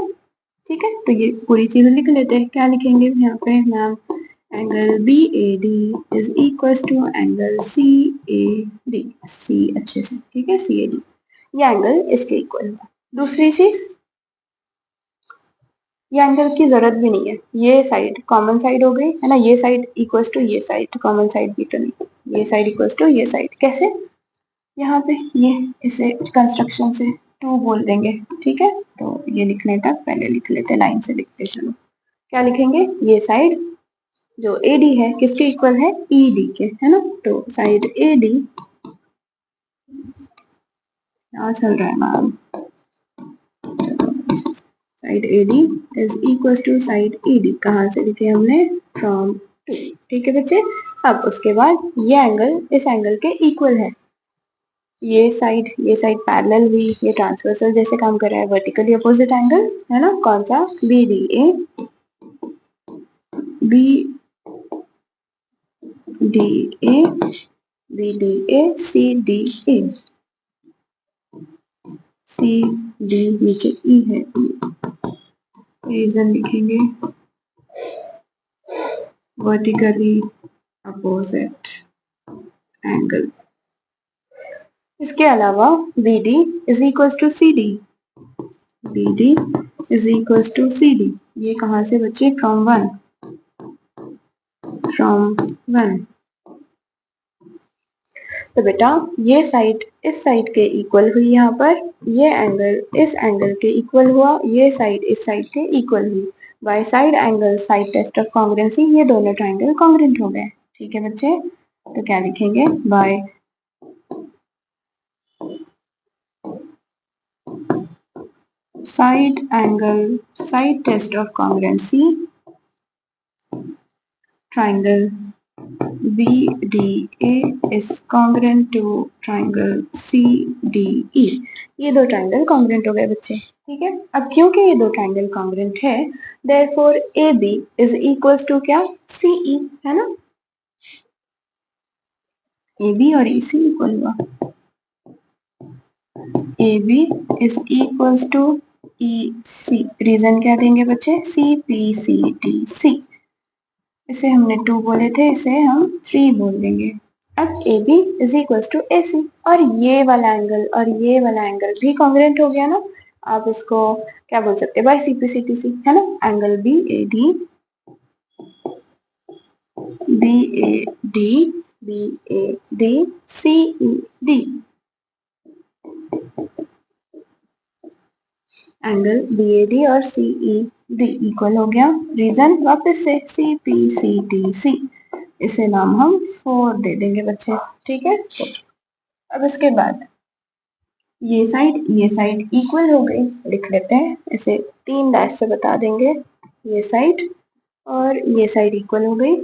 ठीक है। तो ये पूरी चीज लिख लेते हैं, क्या लिखेंगे यहाँ पे ma'am, angle B A D is equals to angle C A D, C अच्छे से, ठीक है, सी ए डी, ये एंगल इसके इक्वल है। दूसरी चीज, ये एंगल की जरूरत भी नहीं है, ये साइड कॉमन साइड हो गई है ना, ये साइड इक्वल्स टू ये साइड, कॉमन साइड भी तो नहीं, ये साइड इक्वल्स टू ये साइड, कैसे, यहाँ पे ये इसे कंस्ट्रक्शन से 2 बोल देंगे, ठीक है। तो ये लिखने तक पहले लिख लेते, लाइन से लिखते चलो, क्या लिखेंगे, ये साइड जो एडी है किसके इक्वल है, ईडी के, है ना, तो साइड एडी, क्या चल रहा है ma'am, side AD is equal to side ED, कहाँ से लिखे हमने, फ्रॉम 2, ठीक है बच्चे। अब उसके बाद ये एंगल इस एंगल के इक्वल है, ये साइड पैरेलल हुई, ये ट्रांसवर्सल जैसे काम कर रहा है, वर्टिकली अपोजिट एंगल, है ना, कौन सा, B D A C D A, C D नीचे ई है, रीजन लिखेंगे वर्टिकली अपोजिट एंगल। इसके अलावा B D is equal to C D, BD is equals to CD। ये कहाँ से बच्चे? From one. तो बेटा ये साइड इस साइड के इक्वल हुई, यहाँ पर ये एंगल इस एंगल के इक्वल हुआ, ये साइड इस साइड के इक्वल हुई। By side angle side test of congruency ये दोनों ट्राइंगल कॉन्ग्रुएंट हो गए। ठीक है बच्चे, तो क्या लिखेंगे? By side angle side test of congruency triangle BDA is congruent to triangle CDE। ये दो ट्राइंगल कॉन्ग्रुएंट हो गए बच्चे। ठीक है, अब क्योंकि ये दो ट्राइंगल कॉन्ग्रुएंट है, therefore AB is equals to क्या? CE, है ना? AB और EC इक्वल हुआ। AB is equals to EC। Reason क्या देंगे बच्चे? CPCDC। इसे हमने 2 बोले थे, इसे हम 3 बोल देंगे। अब AB is equals to AC, और ये वाला एंगल भी कॉन्ग्रुएंट हो गया ना। आप इसको क्या बोल सकते हैं? बाय CPCDC, है ना? Angle BAD CED, angle BAD और CED इक्वल हो गया। रीजन वापस से CPCDC। इसे नाम हम 4 दे देंगे बच्चे। ठीक है, अब इसके बाद ये साइड इक्वल हो गई, लिख लेते हैं इसे 3 डैश से बता देंगे। ये साइड और ये साइड इक्वल हो गई।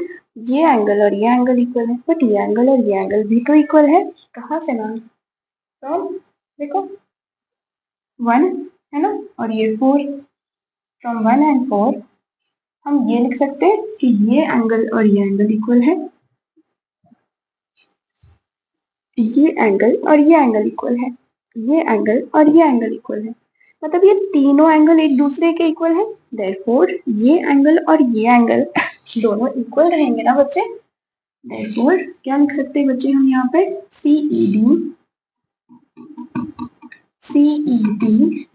ये एंगल और ये एंगल इक्वल है, बट ये एंगल और ये एंगल भी तो इक्वल है। कहाँ से मैम? फ्रॉम, देखो 1 है ना, और ये 4। फ्रॉम 1 एंड 4 हम ये लिख सकते हैं कि ये एंगल और ये एंगल इक्वल है, ये एंगल और ये एंगल इक्वल है, ये एंगल और ये एंगल इक्वल है। मतलब ये तीनों एंगल एक दूसरे के इक्वल है। देयरफॉर ये एंगल और ये एंगल दोनों इक्वल रहेंगे ना बच्चे। देयरफॉर क्या लिख सकते हैं बच्चे हम यहाँ पे? CED,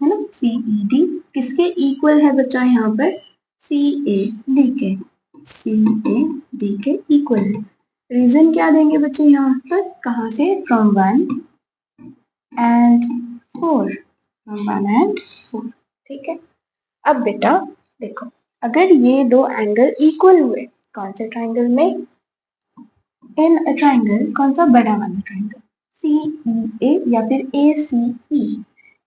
है ना? CED किसके इक्वल है बच्चा? यहाँ पर CAD के इक्वल है। रीजन क्या देंगे बच्चे यहाँ पर? कहाँ से? From 1 and 4। ठीक है, अब बेटा देखो, अगर ये दो एंगल इक्वल हुए, कौन से ट्राइंगल में? इन अ ट्राइंगल, कौन सा? बड़ा वाला ट्राइंगल CEA या फिर ACE।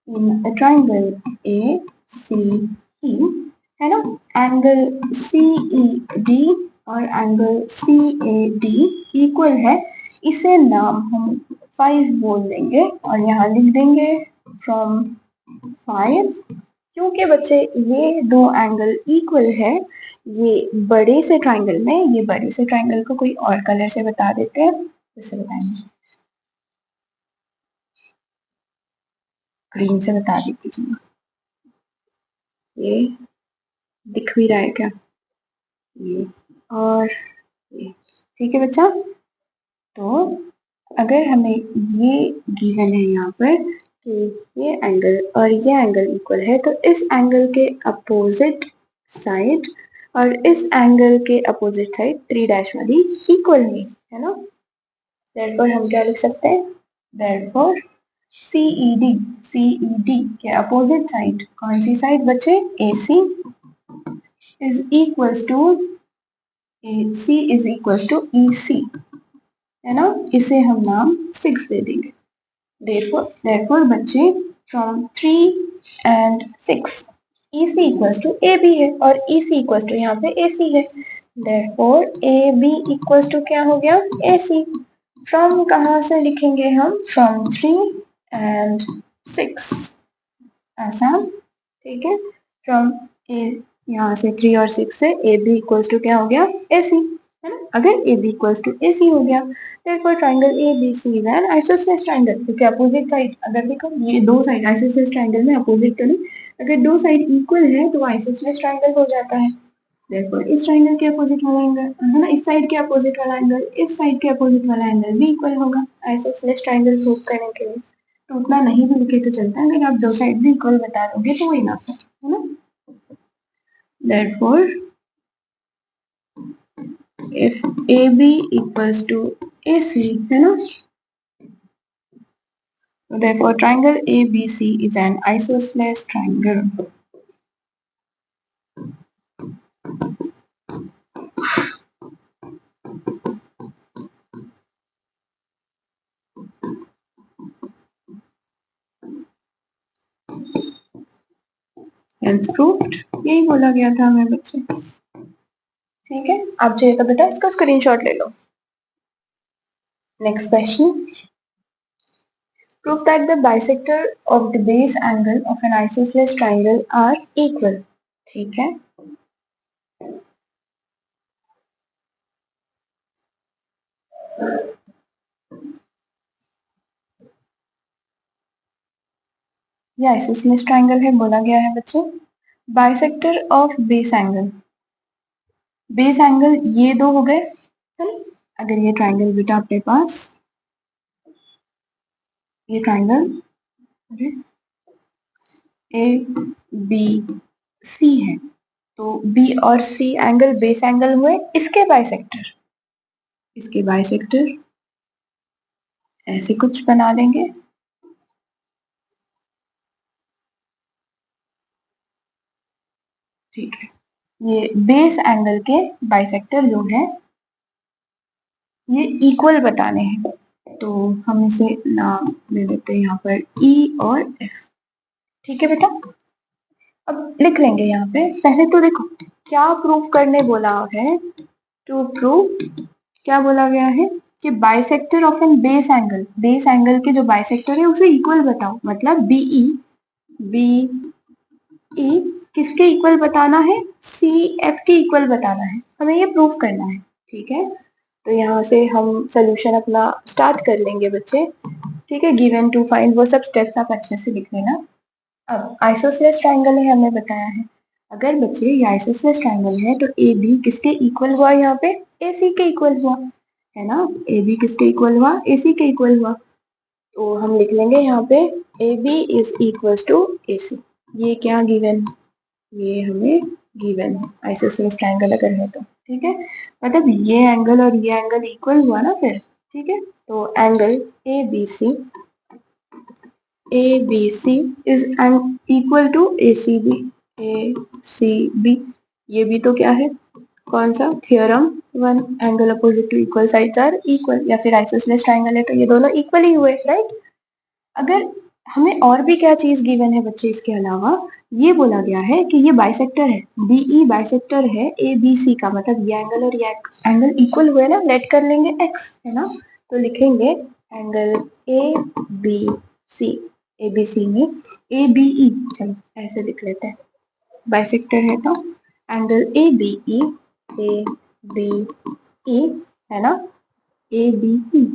इन ट्राइंगल ACE, है ना? एंगल CED और एंगल CAD इक्वल है। इसे नाम हम 5 बोल देंगे और यहाँ लिख देंगे फ्रॉम 5। क्योंकि बच्चे ये दो एंगल इक्वल है, ये बड़े से ट्राइंगल को कोई और कलर से बता देते हैं। इससे बताएंगे, ग्रीन से बता दीजिए। ये दिख भी रहा है क्या? ये और ये। ठीक है बच्चा, तो अगर हमें ये गिवन है यहाँ पर कि ये एंगल और ये एंगल इक्वल है, तो इस एंगल के अपोजिट साइड और इस एंगल के अपोजिट साइड 3 डैश वाली इक्वल है ना। देयरफॉर हम क्या लिख सकते हैं? देयरफॉर CED के अपोजिट साइड, कौन सी साइड बच्चे? AC is equals to EC, है ना। इसे हम नाम 6 दे देंगे। देयरफॉर बच्चे from 3 and 6 EC equals to AB है, और EC इक्वल्स टू यहाँ पे AC है। देयरफॉर AB इक्वल्स टू क्या हो गया? AC। फ्रॉम कहाँ से लिखेंगे हम? फ्रॉम 3 एंड 6, आसान। ठीक है, फ्रॉम यहाँ से 3 और 6 से AB इक्वल्स टू क्या हो गया? AC, है ना। अगर AB इक्वल्स टू AC हो गया, therefore triangle ABC is an isosceles triangle, क्योंकि अपोजिट साइड, अगर देखो ये दो साइड आइसोसेलेस ट्राइंगल में अपोजिट तो नहीं, अगर दो साइड इक्वल है तो आइसोसेलेस ट्राइंगल हो जाता है। therefore इस ट्राइंगल के अपोजिट वाला एंगल, है ना, इस साइड के अपोजिट वाला एंगल इस साइड के अपोजिट वाला एंगल भी इक्वल होगा आइसोसेलेस ट्राइंगल प्रूव करने के लिए। तो उतना नहीं भी लिखे तो चलता है, अगर आप दो साइड भी इक्वल बता दोगे तो वही ना है ना। Therefore, if AB equals to AC, है ना, therefore triangle ABC is an isosceles triangle. Hence proved, यही बोला गया था हमें बच्चे। ठीक है, आप चाहिए तो बेटा इसका स्क्रीनशॉट ले लो। Next question, prove that the bisector of the base angle of an isosceles triangle are equal. ठीक है, ये आइसोसेलेस ट्राइंगल है, बोला गया है बच्चों bisector of base angle. Base angle ये दो हो गए, अगर ये ट्राइंगल बेटा अपने पास ये ट्राइंगल ए बी सी है, तो बी और सी एंगल बेस एंगल हुए, इसके बाइसेक्टर ऐसे कुछ बना लेंगे। ठीक है, ये बेस एंगल के बाइसेक्टर जो है ये इक्वल बताने हैं, तो हम इसे नाम दे देते हैं यहाँ पर E और F। ठीक है बेटा, अब लिख लेंगे यहाँ पे। पहले तो देखो क्या प्रूव करने बोला है, टू प्रूव, क्या बोला गया है कि bisector of an base angle के जो बाइसेक्टर है उसे इक्वल बताओ, मतलब BE किसके इक्वल बताना है, CF के इक्वल बताना है, हमें ये प्रूव करना है। ठीक है, तो यहाँ से हम सोल्यूशन अपना स्टार्ट कर लेंगे बच्चे। ठीक है, गिवन टू फाइंड, वो सब स्टेप्स आप अच्छे से लिख लेना। अब आइसोसेलेस ट्राइंगल है, हमने बताया है, अगर बच्चे ये आइसोसेलेस ट्राइंगल है तो AB किसके इक्वल हुआ, यहाँ पे AC के इक्वल हुआ, है ना। AB किसके इक्वल हुआ, AC के इक्वल हुआ, तो हम लिख लेंगे यहाँ पे AB is equal to AC। ये क्या गिवन, ये हमें गिवन है आइसोसेलेस ट्राइंगल अगर है तो। ठीक है, मतलब ये एंगल और ये एंगल इक्वल हुआ ना फिर। ठीक है, तो angle ABC is equal to ACB। ये भी तो क्या है, कौन सा, theorem 1, angle opposite to equal sides are equal, या फिर आइसोसेलेस ट्राइंगल है तो ये दोनों इक्वल ही हुए, राइट। अगर हमें और भी क्या चीज गिवन है बच्चे, इसके अलावा ये बोला गया है कि ये बाइसेक्टर है, BE बाइसेक्टर है ABC का, मतलब ये एंगल और ये एंगल इक्वल हुए ना, लेट कर लेंगे x, है ना, तो लिखेंगे एंगल ABC में ABE, चलो ऐसे लिख लेते हैं, बाइसेक्टर है तो एंगल ABE है ना, ABE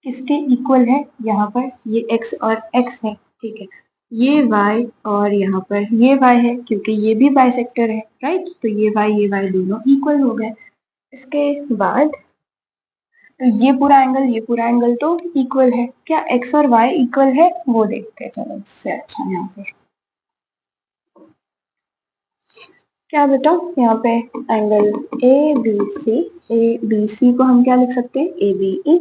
किसके इक्वल है, यहाँ पर ये x और x है। ठीक है, ये y और यहाँ पर ये y है, क्योंकि ये भी बाइसेक्टर है, राइट, तो ये y दोनों इक्वल हो गए। इसके बाद तो ये पूरा एंगल तो इक्वल है, क्या x और y इक्वल है वो देखते हैं, चलो इससे अच्छा यहाँ पे क्या बेटा, यहाँ पे एंगल ABC को हम क्या लिख सकते हैं, ABE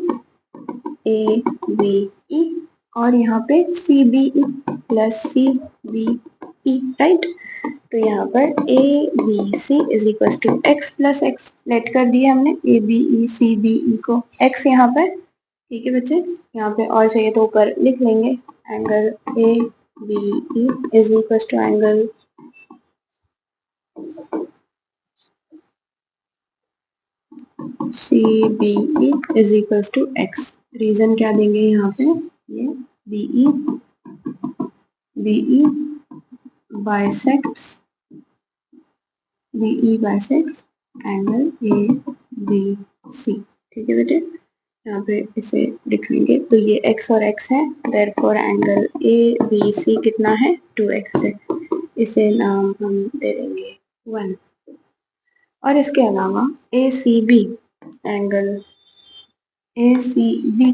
और यहाँ पे CBE प्लस CBE, राइट। तो यहाँ पर ABC is equal to x plus x, let कर दिया हमने ABE CBE को x यहाँ पर। ठीक है बच्चे, यहाँ पे और चाहिए तो ऊपर लिख लेंगे, angle ABE is equal to angle CBE is equal to x। Reason क्या देंगे यहाँ पे, ये BE bisects एंगल ABC। ठीक है बेटे, यहाँ पे इसे लिखेंगे, तो ये x और x है, देयरफॉर एंगल ABC कितना है, 2x है, इसे नाम हम दे देंगे 1। और इसके अलावा ACB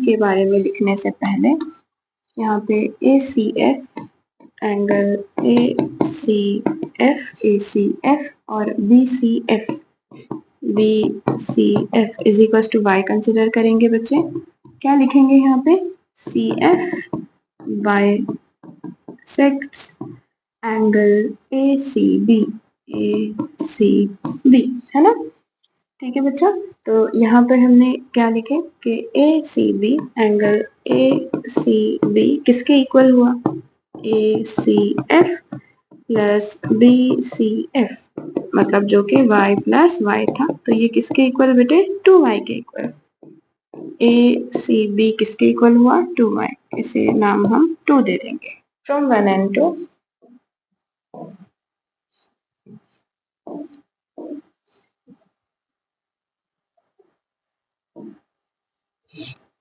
के बारे में लिखने से पहले यहाँ पे A C F, angle A C F और B C F is equal to Y consider करेंगे बच्चे। क्या लिखेंगे यहाँ पे? C F bisects angle A C B है ना। ठीक है बच्चा, तो यहाँ पर हमने क्या लिखे कि A C B angle A C B किसके इक्वल हुआ? A C F plus B C F, मतलब जो कि y प्लस वाई था, तो ये किसके इक्वल बेटे? 2y के इक्वल। ए सी बी किसके इक्वल हुआ? 2y, इसे नाम हम 2 दे देंगे। फ्रॉम 1 एंड 2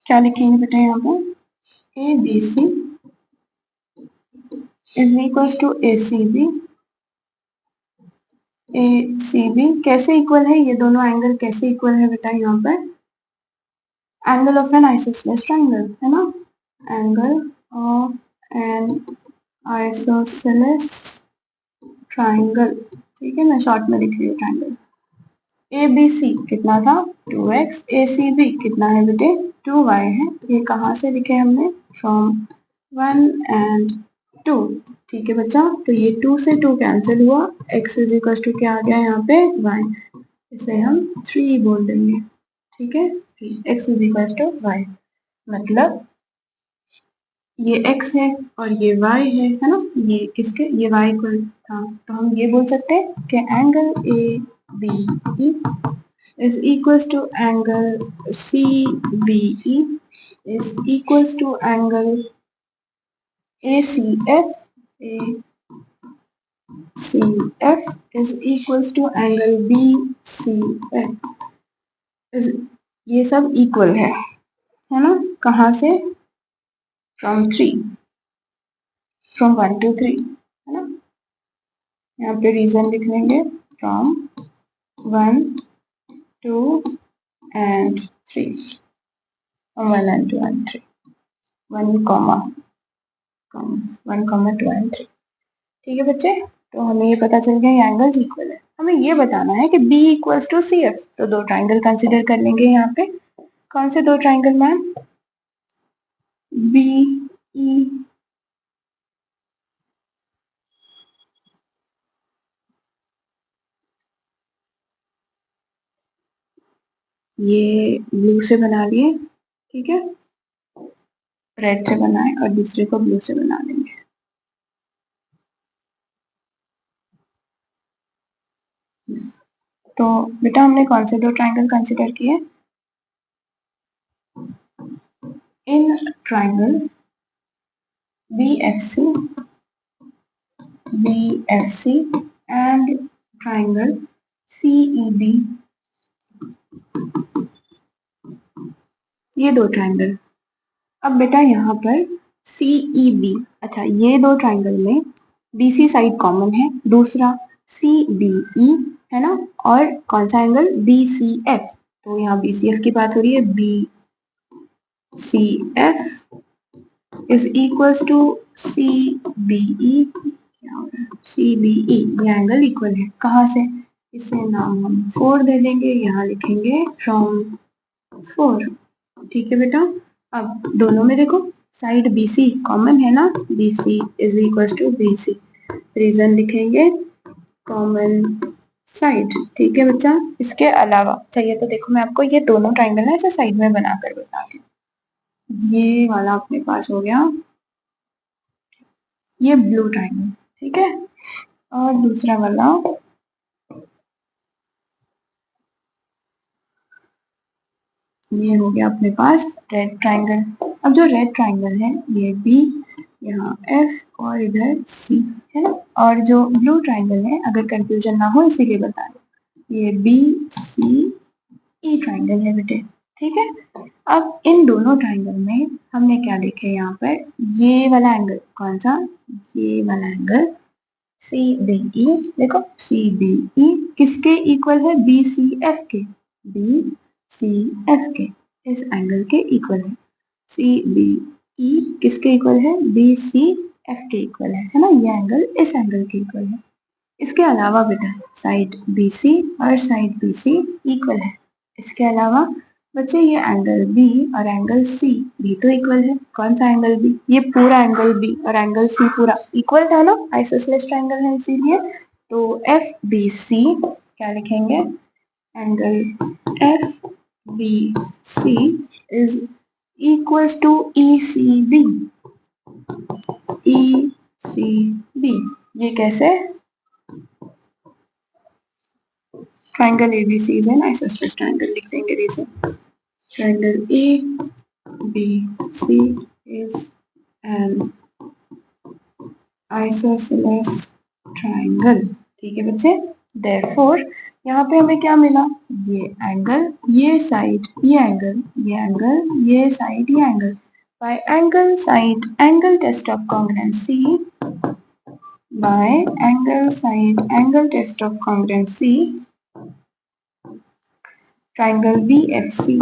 क्या लिखेंगे बेटा यहाँ पर? A B C is equal to A C B. A C B कैसे इक्वल है? ये दोनों एंगल कैसे इक्वल है बेटा यहाँ पर? Angle of N isosceles triangle, है ना। Angle of N isosceles triangle, ठीक है, मैं शॉर्ट में लिख रही हूँ ट्रायंगल। ए बी सी कितना था? 2x, ए सी बी कितना है बेटे? 2y है। ये कहाँ से लिखे हमने? From 1 and 2। ठीक है बच्चा, तो ये 2 से 2 कैंसिल हुआ, x इज इक्वल टू क्या आ गया यहाँ पे? 1, इसे हम 3 बोल देंगे। ठीक है, x इज इक्वल टू 1, मतलब ये x है और ये y है ना। ये किसके? ये y इक्वल था, तो हम ये बोल सकते हैं कि angle A B E is equals to angle CBE is equals to angle ACF is equals to angle BCF is, ये सब इक्वल है ना। कहाँ से? फ्रॉम 3, फ्रॉम 1 to 3, है ना। यहाँ पे रीजन लिख लेंगे, from 1 2 and 3, from 1 and 2 and 3, 1 comma 2 and 3। ठीक है बच्चे, तो हमें ये पता चल गया ये एंगल्स इक्वल है। हमें ये बताना है कि B equals to C F, तो दो ट्राइंगल कंसिडर कर लेंगे यहाँ पे। कौन से दो ट्राइंगल मैम? बी ई ये ब्लू से बना लिए, ठीक है, रेड से बनाए और दूसरे को ब्लू से बना लेंगे। तो बेटा हमने कौन से दो ट्राइंगल कंसिडर किए? In triangle BFC and triangle CEB, ये दो ट्राइंगल। अब बेटा यहाँ पर CEB, अच्छा ये दो ट्राइंगल में BC साइड कॉमन है, दूसरा CBE है ना, और कौन सा एंगल? BCF, तो यहाँ BCF की बात हो रही है। BCF is equals to CBE, क्या हो रहा है? CBE, ये एंगल इक्वल है। कहाँ से? इसे नाम हम 4 दे देंगे, यहाँ लिखेंगे फ्रॉम 4। ठीक है बेटा, अब दोनों में देखो साइड BC कॉमन है ना, BC is equal to BC, reason लिखेंगे कॉमन साइड। ठीक है बच्चा, इसके अलावा चाहिए तो देखो मैं आपको ये दोनों ट्राइंगल है ऐसे साइड में बनाकर बता दूं। ये वाला अपने पास हो गया, ये ब्लू ट्राइंगल, ठीक है, और दूसरा वाला ये हो गया अपने पास रेड ट्राइंगल। अब जो रेड ट्राइंगल है ये B, यहाँ F और इधर C है ना, और जो ब्लू ट्राइंगल है, अगर कंफ्यूजन ना हो इसीलिए बता रहे, ये BCE ट्राइंगल है बेटे। ठीक है, अब इन दोनों ट्राइंगल में हमने क्या देखे यहाँ पर? ये वाला एंगल, कौन सा? ये वाला एंगल CBE, देखो CBE किसके इक्वल है? BCF के, BCF के, इस एंगल के इक्वल है। CBE ई किसके इक्वल है, बी सी एफ के इक्वल है ना, ये एंगल इस एंगल के इक्वल है। इसके अलावा बेटा साइड बी सी और साइड बी सी इक्वल है। इसके अलावा बच्चे ये एंगल बी और एंगल सी भी तो इक्वल है। कौन सा एंगल बी, ये पूरा एंगल बी और एंगल सी पूरा इक्वल था ना, आइसोसेलेस ट्रायंगल है इसीलिए। तो एफ बी सी क्या लिखेंगे, angle F B C is equals to E C B. E C B ये कैसे, triangle ABC is an isosceles triangle, लिख देंगे रीजन। Triangle ABC is an isosceles triangle, ठीक है बच्चे। therefore यहाँ पे हमें क्या मिला, ये एंगल, ये साइड, ये एंगल, ये एंगल, ये साइड, ये angle. by angle side angle test of congruency, by angle side angle test of congruency, triangle BFC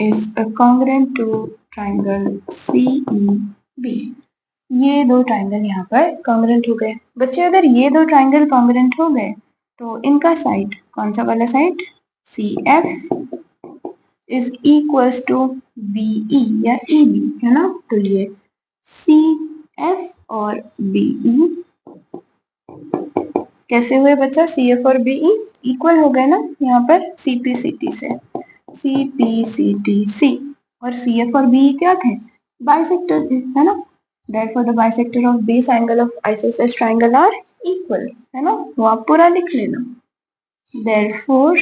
is congruent to triangle CEB। ये दो ट्राइंगल यहाँ पर कॉन्ग्रेंट हो गए। बच्चे अगर ये दो ट्राइंगल कॉन्ग्रेंट हो गए तो इनका साइड कौन सा वाला side, CF is equals to BE या EB है ना। तो ये CF और BE कैसे हुए बच्चा, CF और BE इक्वल हो गए ना, यहाँ पर CPCT से, CPCTC और CF और BE क्या थे, बाइसेक्टर थे है ना। Therefore the bisector of base angle of isosceles triangle are equal है ना, वो आप पूरा लिख लेना। Therefore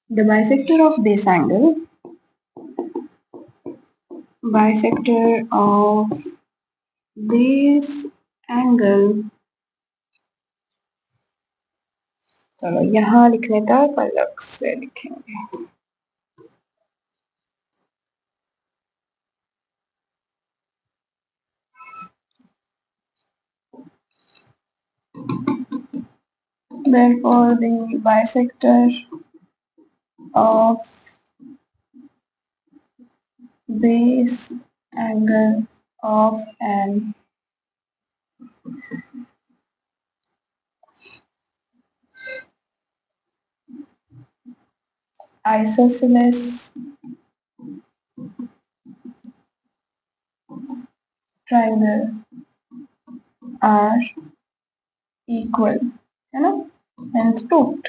the bisector of base angle, bisector of base angle, चलो यहाँ लिखने तक अलग से लिखेंगे। Therefore the bisector of base angle of an isosceles triangle are equal है ना, hence proved।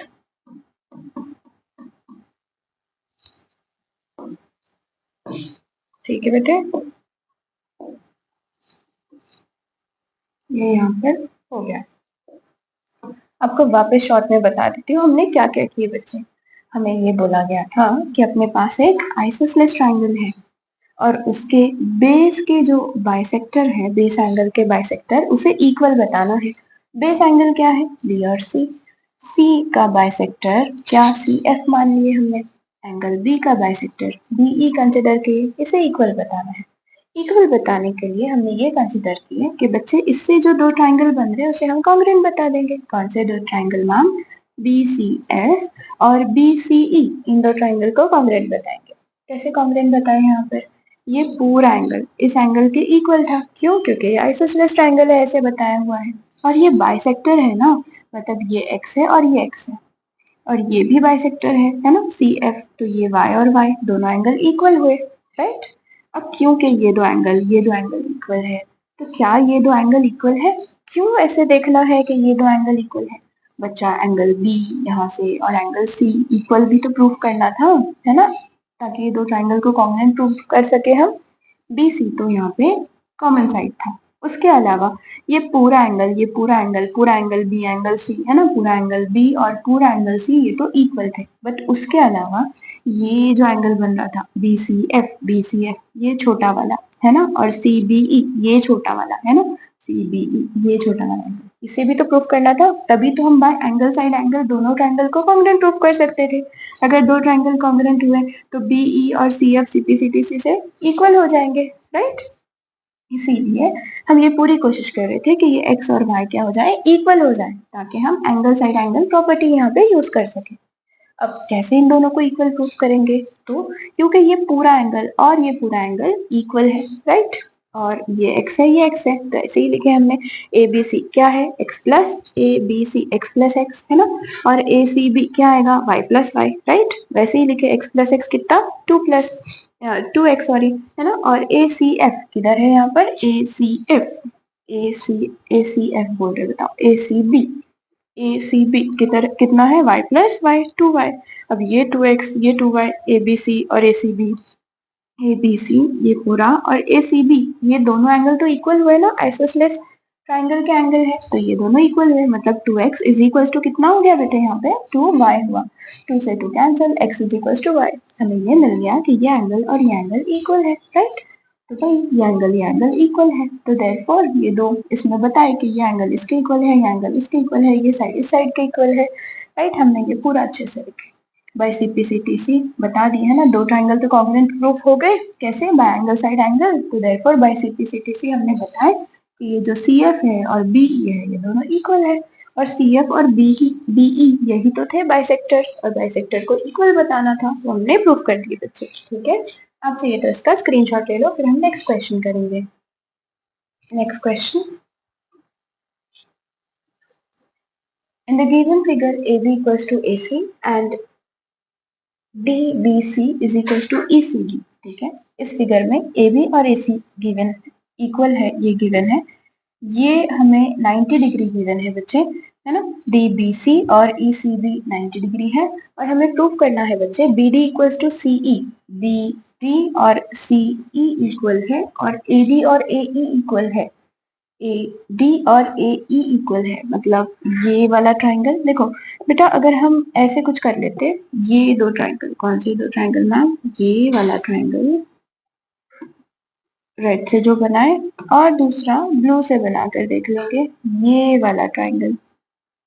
ठीक है बेटे, ये यहाँ पर हो गया। आपको वापस शॉर्ट में बता देती हूँ हमने क्या क्या किए बच्चे। हमें ये बोला गया था कि अपने पास एक आइसोसेलेस ट्रायंगल है और उसके बेस के जो बाइसेक्टर है, बेस एंगल के बाइसेक्टर उसे इक्वल बताना है। बेस एंगल क्या है, बी और सी। सी का बाइसेक्टर क्या, सी एफ मान लिए हमने। एंगल बी का बाइसेक्टर बीई कंसिडर किए, इसे इक्वल बताना है। इक्वल बताने के लिए हमने ये कंसिडर किया कि बच्चे इससे जो दो ट्रायंगल बन रहे हैं उसे हम कॉन्ग्रुएंट बता देंगे। कौन से दो ट्रायंगल मैम, BCF और BCE, इन दो ट्रायंगल को कॉन्ग्रुएंट बताएंगे। कैसे कॉन्ग्रुएंट बताएं, यहाँ पर ये पूरा एंगल इस एंगल के इक्वल था, क्यों, क्योंकि आइसोसेलेस ट्रायंगल है ऐसे बताया हुआ है और ये बाइसेक्टर है ना, मतलब ये x है और ये x है और ये भी बाइसेक्टर है ना, CF। तो ये y और y दोनों एंगल इक्वल हुए, राइट। अब क्योंकि ये दो एंगल इक्वल है, तो क्या ये दो एंगल इक्वल है, क्यों ऐसे देखना है कि ये दो एंगल इक्वल है बच्चा, एंगल B यहाँ से और एंगल C इक्वल भी तो प्रूफ करना था है ना, ताकि ये दो ट्रायंगल को कॉमन प्रूफ कर सके हम। BC तो यहाँ पे कॉमन साइड था। उसके अलावा ये पूरा एंगल बी एंगल सी है ना, पूरा एंगल बी और पूरा एंगल सी ये तो इक्वल थे, बट उसके अलावा ये जो एंगल बन रहा था BCF ये छोटा वाला है ना, और CBE ये छोटा वाला है ना, CBE ये छोटा वाला एंगल, इसे भी तो प्रूफ करना था। तभी तो हम बाय एंगल साइड एंगल दोनों ट्रायंगल को कॉन्ग्रुएंट प्रूफ कर सकते थे। अगर दो ट्रायंगल कॉन्ग्रुएंट हुए तो BE और CF CPCTC से इक्वल हो जाएंगे, राइट। इसीलिए हम ये पूरी कोशिश कर रहे थे कि ये x और y क्या हो जाए, इक्वल हो जाए, ताकि हम एंगल साइड एंगल प्रॉपर्टी यहाँ पे यूज कर सके। अब कैसे इन दोनों को इक्वल प्रूफ करेंगे, तो क्योंकि ये पूरा एंगल और ये पूरा एंगल इक्वल है, राइट, और ये x है ये x है, तो ऐसे ही लिखे हमने ए बी सी क्या है x plus A B C x plus x है ना, और ए सी बी क्या आएगा y प्लस वाई, राइट, वैसे ही लिखे x प्लस एक्स कितना 2x सॉरी है ना, और ए सी एफ किधर है यहाँ पर ए सी एफ बोल रहे बताओ ए सी बी किधर कितना है y प्लस वाई 2y, अब ये 2x ये 2y ए बी सी और ए सी बी ये पूरा और ए सी बी ये दोनों एंगल तो इक्वल हुए ना, आइसोसेलेस ट्राइंगल के एंगल है तो ये दोनों इक्वल हुए, मतलब 2x इज इक्वल टू कितना हो गया बेटे यहाँ पे 2y हुआ, 2 से 2 cancel, x is equal to y, हमें ये मिल गया कि ये एंगल और ये एंगल इक्वल है, राइट, तो भाई ये एंगल इक्वल है, तो देयरफॉर ये दो इसमें बताए कि ये एंगल इसके इक्वल है, ये एंगल इसके इक्वल है, ये साइड इस साइड के इक्वल है, राइट, हमने ये पूरा अच्छे से लिखा बाय सीपीसीटीसी बता दिया है ना, दो ट्राइंगल तो कॉन्ग्रुएंट प्रूफ हो गए, कैसे बाय एंगल साइड एंगल, तो देयरफॉर बाय सीपीसीटीसी हमने बताया कि ये जो सी एफ है और बी ई है ये दोनों इक्वल है, और सी एफ और बी ई यही तो थे बाइसेक्टर, और बाइसेक्टर को इक्वल बताना था, तो हमने प्रूफ कर दिए बच्चे, ठीक है, आप चाहिए तो इसका स्क्रीनशॉट ले लो, फिर हम नेक्स्ट क्वेश्चन करेंगे। Next question, in the given figure AB equals to AC and DBC is equals to ECD, ठीक है, इस फिगर में AB और AC गिवन इक्वल है, ये गिवन है, ये हमें 90 डिग्री गिवन है बच्चे, है ना, DBC और ECB 90 डिग्री है, और हमें प्रूफ करना है बच्चे BD equals to CE, BD और CE इक्वल है, और AD और AE इक्वल है, ए डी और ए ई इक्वल है, मतलब ये वाला ट्राइंगल देखो बेटा, अगर हम ऐसे कुछ कर लेते, ये दो ट्राइंगल, कौन से दो ट्राइंगल मैम, ये वाला ट्राइंगल रेड से जो बनाए और दूसरा ब्लू से बनाकर देख लेंगे, ये वाला ट्राइंगल,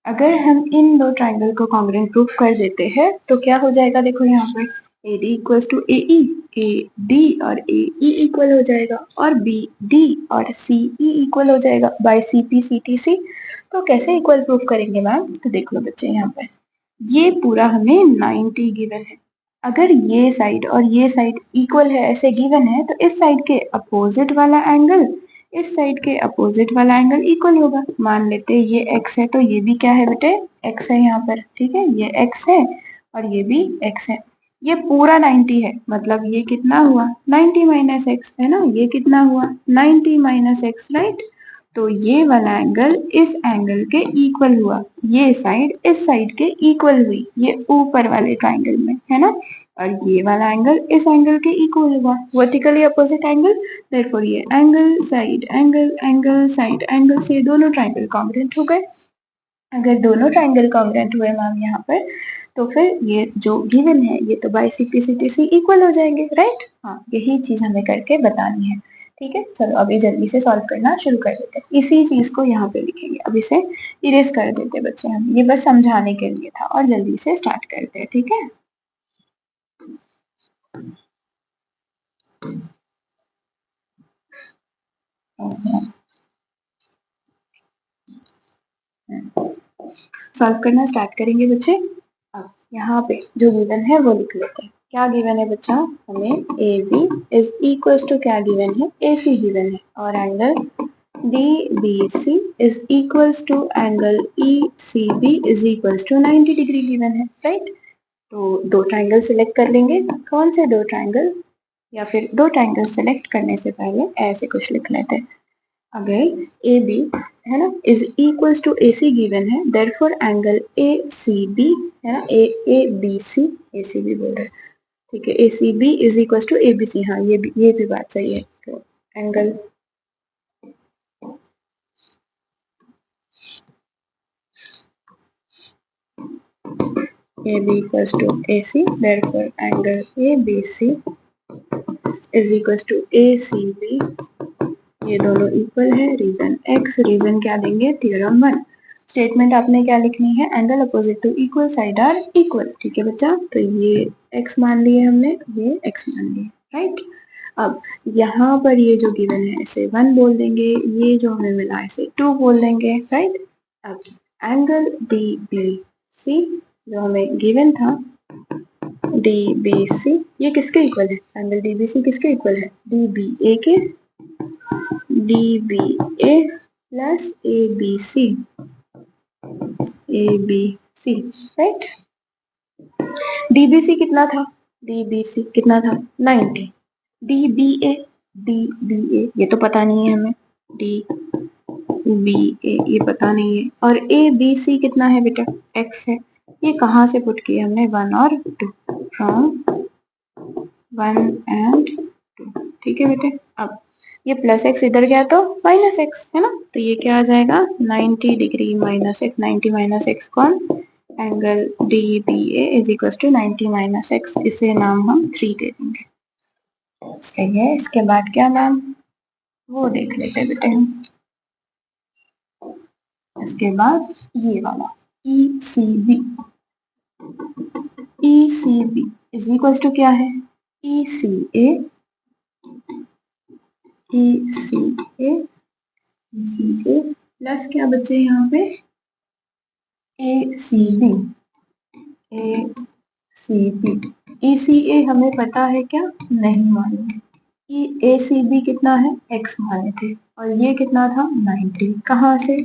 अगर हम इन दो ट्राइंगल को कॉन्ग्रुएंट प्रूफ कर देते हैं तो क्या हो जाएगा, देखो यहाँ पर A D equals to A D और ए ई इक्वल हो जाएगा, और बी डी और सी ई इक्वल हो जाएगा by C P C T C, तो कैसे इक्वल प्रूफ करेंगे मैम, तो देख लो बच्चे यहाँ पर ये पूरा हमें 90 गिवन है, अगर ये साइड और ये साइड इक्वल है ऐसे गिवन है, तो इस साइड के अपोजिट वाला एंगल इस साइड के अपोजिट वाला एंगल इक्वल होगा, मान लेते हैं ये x है तो ये भी क्या है बेटे x है यहाँ पर, ठीक है, ये x है और ये भी x है, ये पूरा 90 है, मतलब ये कितना हुआ 90 माइनस एक्स है ना, ये कितना हुआ 90 माइनस एक्स, राइट, तो ये वाला एंगल इस एंगल के इक्वल हुआ, ये साइड इस साइड के इक्वल हुई, ये ऊपर वाले ट्राइंगल में है ना, और ये वाला एंगल इस एंगल के इक्वल हुआ, वर्टिकली अपोजिट एंगल, देयरफॉर ये angle side angle side angle से दोनों ट्राइंगल कॉन्ग्रुएंट हो गए, अगर दोनों ट्राइंगल कॉन्ग्रुएंट हुए मैम यहाँ पर, तो फिर ये जो गिवन है ये तो बाय सीपीसीटीसी इक्वल हो जाएंगे, राइट, हाँ यही चीज हमें करके बतानी है, ठीक है, चलो अभी जल्दी से सॉल्व करना शुरू कर देते हैं, इसी चीज को यहाँ पे लिखेंगे, अब इसे इरेज कर देते बच्चे हम, ये बस समझाने के लिए था, और जल्दी से स्टार्ट करते हैं, ठीक है, सॉल्व करना स्टार्ट करेंगे बच्चे। अब यहाँ पे जो गिवन है वो लिख लेते हैं, क्या गिवन है बच्चा, हमें A B is equal to क्या गिवन है, ए सी गिवन है, और angle D B C is equal to angle E C B is equal to 90 degree given है, राइट, तो दो ट्राइंगल सिलेक्ट कर लेंगे, कौन से दो ट्राइंगल, या फिर दो ट्राइंगल सिलेक्ट करने से पहले ऐसे कुछ लिख लेते हैं, अगर ए बी है ना is equals to A C given है, therefore angle A C B है ना, ए बी सी ए सी बी बोल रहे हैं, ठीक है, A C B is equals to A B C, हाँ ये भी बात सही है, तो angle A B equals to A C, therefore angle A B C is equals to A C B, ये दोनों इक्वल है, रीजन x, रीजन क्या देंगे, थ्योरम 1, स्टेटमेंट आपने क्या लिखनी है, angle opposite to equal side are equal, ठीक है बच्चा, तो ये x मान लिए हमने, ये x मान लिए, राइट, अब यहाँ पर ये जो गिवन है इसे 1 बोल देंगे, ये जो हमें मिला इसे 2 बोल देंगे, राइट, अब एंगल डी बी सी जो हमें गिवन था DBC ये किसके इक्वल है? एंगल DBC किसके इक्वल है? DBA के, DBA plus ABC, ABC right. DBC कितना था? DBC कितना था? 90। DBA, DBA ये तो पता नहीं है हमें, DBA ये पता नहीं है, और ABC कितना है बेटा? X है। ये कहाँ से पुट किया हमने? 1 और 2, फ्रॉम 1 एंड 2, ठीक है बेटे। अब ये प्लस एक्स इधर गया तो माइनस एक्स है ना, तो ये क्या आ जाएगा? 90 degree minus X, 90 minus X कौन? Angle DBA is equal to 90 minus X, इसे नाम हम 3 दे देंगे। सही है। इसके बाद क्या नाम, वो देख लेते बेटे हम। इसके बाद ये वाला ECB, ECB is equal to क्या है? ECA, ECA, ECA प्लस क्या बचे यहाँ पे? ACB, ACB, ECA हमें पता है क्या? नहीं मालूम। ACB कितना है? X माने थे, और ये कितना था? 90। कहाँ से?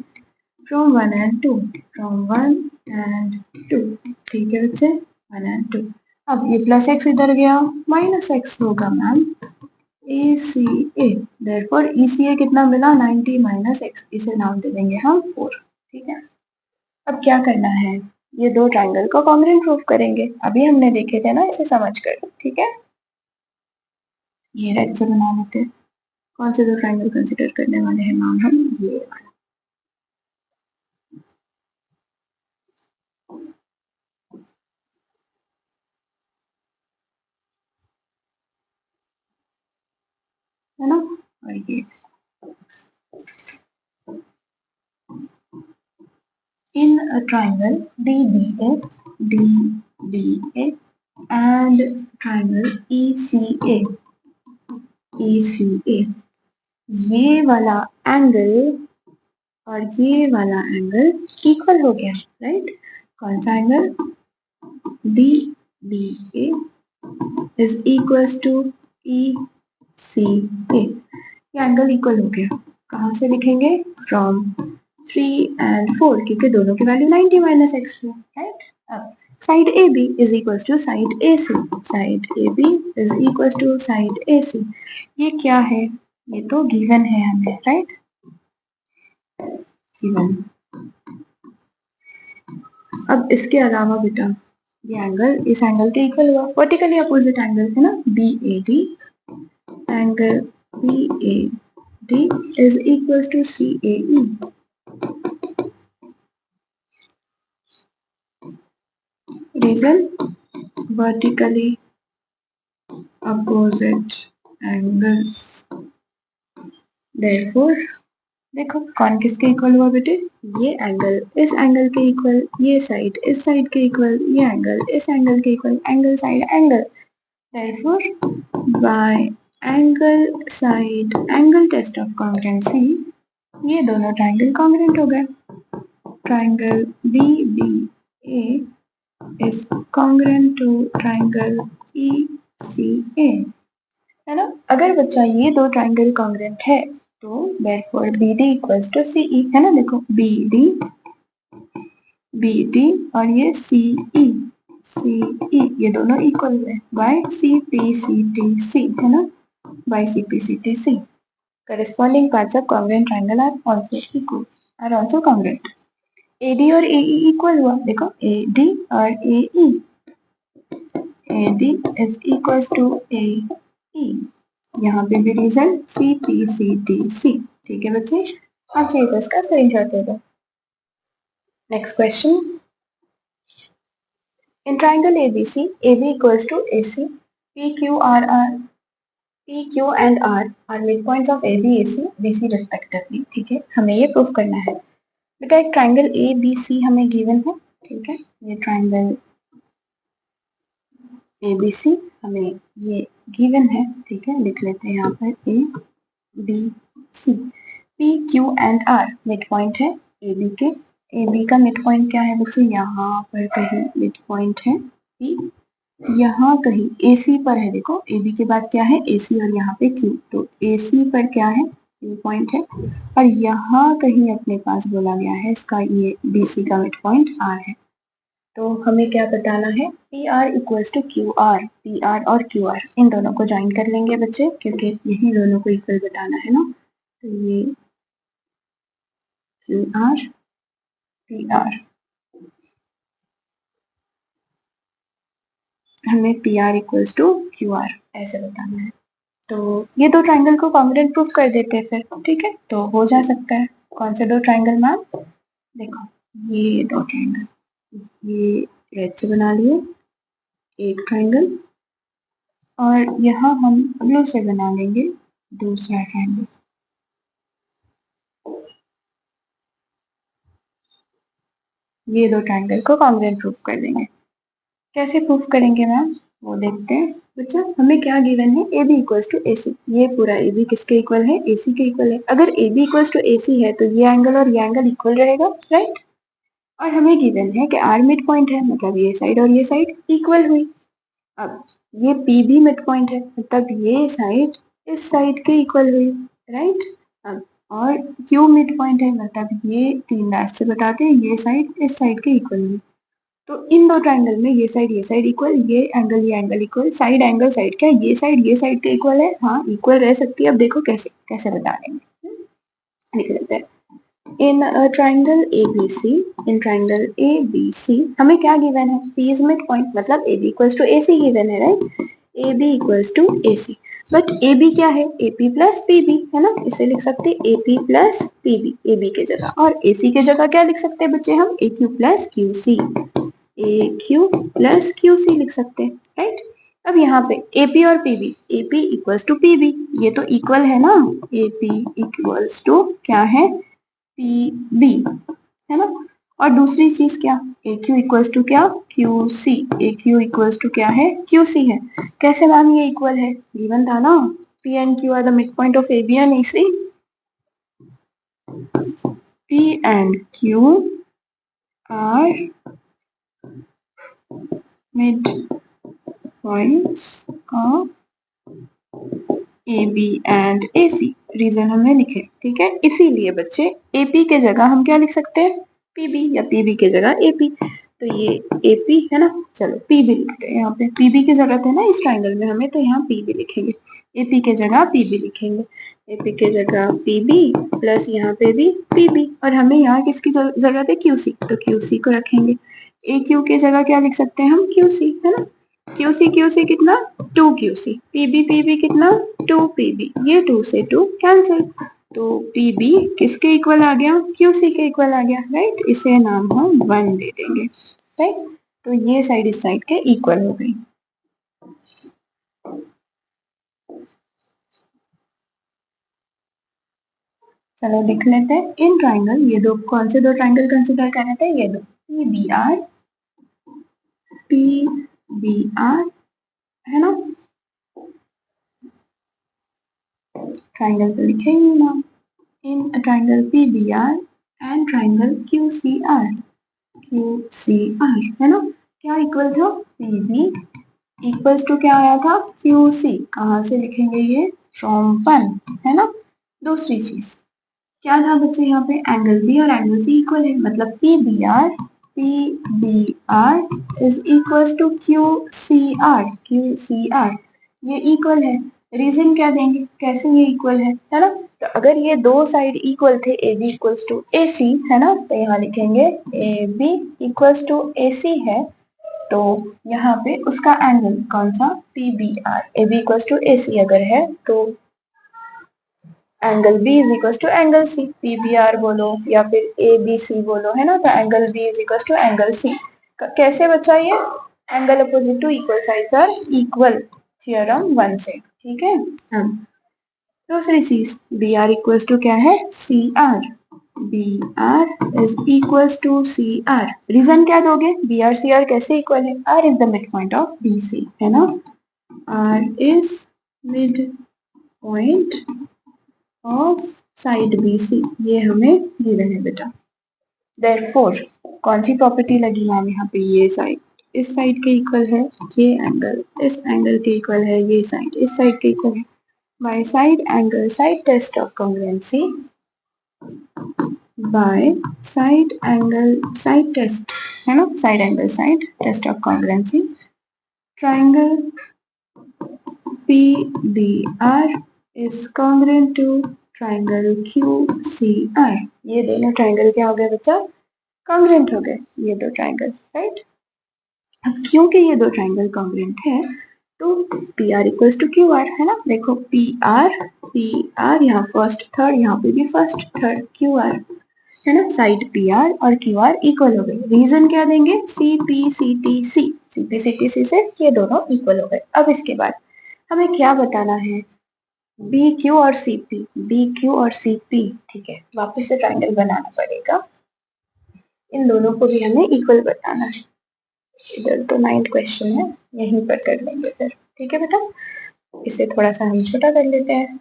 फ्रॉम 1 एंड 2, फ्रॉम 1 एंड 2, ठीक है बच्चे, 1 एंड 2। अब ये प्लस एक्स इधर गया, माइनस एक्स होगा मैम। ACA, therefore ECA कितना मिला? 90 माइनस एक्स, इसे नाम दे देंगे हम 4, ठीक है। अब क्या करना है? ये दो ट्रायंगल को कॉन्ग्रुएंट प्रूफ करेंगे, अभी हमने देखे थे ना, इसे समझ कर, ठीक है। ये रेड से बना लेते हैं। कौन से दो ट्रायंगल कंसिडर करने वाले हैं नाम हम? ये वाला, है ना, और ये in a triangle DBA, DBA and triangle ECA, ECA, ये वाला एंगल और ये वाला एंगल इक्वल हो गया, राइट। कौन सा angle? DBA is equals to ECA, ये एंगल इक्वल हो गया। कहाँ से लिखेंगे? फ्रॉम 3 एंड 4, क्योंकि दोनों की वैल्यू 90 माइनस एक्स है, राइट। अब side AB is equal to side AC, side AB is equal to side AC, ये क्या है? ये तो गिवन है हमें, राइट, गिवन। अब इसके अलावा बेटा ये एंगल इस एंगल के इक्वल हुआ, वर्टिकली अपोजिट एंगल है ना, BAD, angle BAD is equal to CAE, reason vertically opposite angles, therefore देखो कौन किसके इक्वल हुआ बेटे? ये एंगल इस एंगल के इक्वल, ये साइड इस साइड के इक्वल, ये एंगल इस एंगल के equal, angle side angle, therefore by angle side angle test of congruency ये दोनों ट्रायंगल कॉन्ग्रुएंट हो गए। Triangle BBA is congruent to triangle ECA, है ना। अगर बच्चा ये दो ट्रायंगल कॉन्ग्रुएंट है तो therefore BD equals to CE, है ना। देखो BD और ये CE ये दोनों इक्वल हुए by CPCTC, है ना, by CPCTC corresponding parts of congruent triangle are also equal, are also congruent। AD और AE इक्वल हुआ, देखो AD और AE, AD is equals to AE, यहाँ पे भी रीजन CPCTC, ठीक है बच्चे। अब चाहिए तो इसका स्क्रीनशॉट ले लो। Next question, in triangle ABC AB equals to AC, PQ and R are midpoints of AB, AC, BC respectively, ठीक है, हमें ये प्रूफ करना है। बेटा एक ट्रायंगल ABC हमें गिवन है, ठीक है, ये ट्रायंगल ABC हमें ये गिवन है, ठीक है, लिख लेते हैं यहाँ पर ABC, PQ and R mid point है AB के। AB का मिड पॉइंट क्या है बच्चे? यहाँ पर कहीं मिड पॉइंट है पी, यहाँ कहीं AC पर है, देखो AB के बाद क्या है AC और यहाँ पे Q, तो AC पर क्या है Q पॉइंट है और यहाँ कहीं अपने पास बोला गया है इसका ये BC का मिड पॉइंट R है। तो हमें क्या बताना है, PR equals to QR, PR और QR इन दोनों को ज्वाइन कर लेंगे बच्चे, क्योंकि यही दोनों को इक्वल बताना है ना। तो ये QR PR, हमें PR इक्वल्स टू QR ऐसे बताना है। तो ये दो ट्राइंगल को कॉन्ग्रुएंट प्रूफ कर देते हैं फिर, ठीक है, तो हो जा सकता है। कौन से दो ट्राइंगल मैम, देखो ये दो ट्राइंगल, ये रेड से बना लिए एक ट्राइंगल और यहाँ हम ब्लू से बना लेंगे दूसरा ट्राइंगल। ये दो ट्राइंगल को कॉन्ग्रुएंट प्रूफ कर देंगे। कैसे प्रूफ करेंगे मैम, वो देखते हैं। बच्चा हमें क्या गिवन है, ए बी इक्वल्स टू ए सी, ये पूरा ए बी किसके इक्वल है, ए सी के इक्वल है। अगर ए बी इक्वल्स टू ए सी है तो ये एंगल और ये एंगल इक्वल रहेगा, राइट। और हमें गिवन है कि आर मिड पॉइंट है, मतलब ये साइड और ये साइड इक्वल हुई। अब ये पी भी मिड पॉइंट है, मतलब ये साइड इस साइड के इक्वल हुई, राइट। अब और क्यू मिड पॉइंट है, मतलब ये तीन डैश से बताते हैं ये साइड इस साइड के इक्वल हुई। तो इन दो ट्राइंगल में ये साइड इक्वल, ये angle equal, side angle side क्या, ये साइड के इक्वल है, हाँ इक्वल रह सकती है। अब देखो कैसे कैसे बता देंगे, लिख लेते हैं। In triangle ABC, in triangle ABC हमें क्या गिवन है, P इज मिड पॉइंट, मतलब AB equals to AC given है, right. AB equals to AC, but AB क्या है, AP प्लस PB है ना, इसे लिख सकते हैं AP प्लस PB AB के जगह, और AC के जगह क्या लिख सकते हैं बच्चे हम, AQ plus QC, AQ plus QC लिख सकते हैं, राइट। अब यहाँ पे AP और PB, AP equals to PB, ये तो इक्वल है ना, AP इक्वल्स टू क्या है PB, है ना। और दूसरी चीज क्या, AQ इक्वल्स टू क्या QC, AQ इक्वल्स टू क्या है QC है। कैसे मैम ये इक्वल है, गिवन था ना, P and Q are the midpoint of AB and AC, P and Q are midpoints of AB and AC, reason हमने लिखे, ठीक है। इसीलिए बच्चे AP के जगह हम क्या लिख सकते हैं PB, या PB के जगह AP, तो ये AP है ना, चलो PB लिखते हैं। यहाँ पे PB की जरूरत है ना इस ट्राइंगल में हमें, तो यहाँ PB लिखेंगे, AP के जगह PB लिखेंगे, AP के जगह PB प्लस यहाँ पे भी PB, और हमें यहाँ किसकी जरूरत है QC, तो QC को रखेंगे। AQ के जगह क्या लिख सकते हैं हम QC, है ना। QC कितना 2QC, PB कितना 2PB, ये 2 से 2 कैंसिल, तो PB किसके इक्वल आ गया, QC के इक्वल आ गया, राइट। इसे नाम हम 1 दे देंगे, राइट। तो ये साइड इस साइड के इक्वल हो गई। चलो लिख लेते हैं, इन ट्राइंगल, ये दो कौन से दो ट्राइंगल कंसिडर कर रहे थे, ये दो PBR है ना, ट्राइंगल पे लिखेंगे नाम, in a triangle PBR and triangle QCR, QCR है ना, क्या इक्वल था, PB इक्वल्स टू क्या आया था QC, कहाँ से लिखेंगे ये, फ्रॉम 1, है ना। दूसरी चीज क्या था बच्चे, यहाँ पे एंगल B और एंगल C इक्वल है, मतलब PBR is equals to QCR ये इक्वल है। रीजन क्या देंगे, कैसे ये इक्वल है ना। तो अगर ये दो साइड इक्वल थे, AB इक्वल्स टू AC है ना, तो यहाँ लिखेंगे AB इक्वल्स टू AC है, तो यहाँ पे उसका एंगल कौन सा PBR, AB equals to AC अगर है तो angle B is equal to angle C, PBR बोलो या फिर ABC बोलो, है ना, तो angle B is equal to angle C। कैसे बचा ये, angle opposite to equal sides are equal, theorem 1 से, ठीक है। दूसरी चीज BR इक्वल्स टू क्या है CR, BR is equals to CR, reason क्या दोगे, BR CR कैसे इक्वल है, R is the mid point of BC, है ना, R is mid point of side BC, ये हमें गिवन है बेटा। देयरफॉर कौन सी प्रॉपर्टी लगी मैम यहाँ पे, ये साइड इस साइड के इक्वल है, ये एंगल इस एंगल के इक्वल है, ये साइड इस साइड के इक्वल है। By side angle side test of congruency, by side angle side test है ना, side angle side test of congruency, triangle PBR is congruent to triangle QCR। ये दोनों ट्राइंगल क्या हो गए बच्चा, कॉन्ग्रुएंट हो गए, ये दो ट्राइंगल, राइट। अब क्योंकि ये दो ट्राइंगल कॉन्ग्रुएंट है तो PR इक्वल्स टू QR है ना। देखो PR यहाँ फर्स्ट थर्ड, यहाँ पे भी फर्स्ट थर्ड QR है ना। साइड PR और QR इक्वल हो गए। रीजन क्या देंगे, CPCTC, CPCTC से ये दोनों इक्वल हो गए। अब इसके बाद हमें क्या बताना है, BQ और CP, BQ और CP, ठीक है, वापस से ट्राइंगल बनाना पड़ेगा, इन दोनों को भी हमें इक्वल बताना है। इधर तो 9th क्वेश्चन है, यहीं पर कर लेंगे फिर, ठीक है बेटा। इसे थोड़ा सा हम छोटा कर लेते हैं।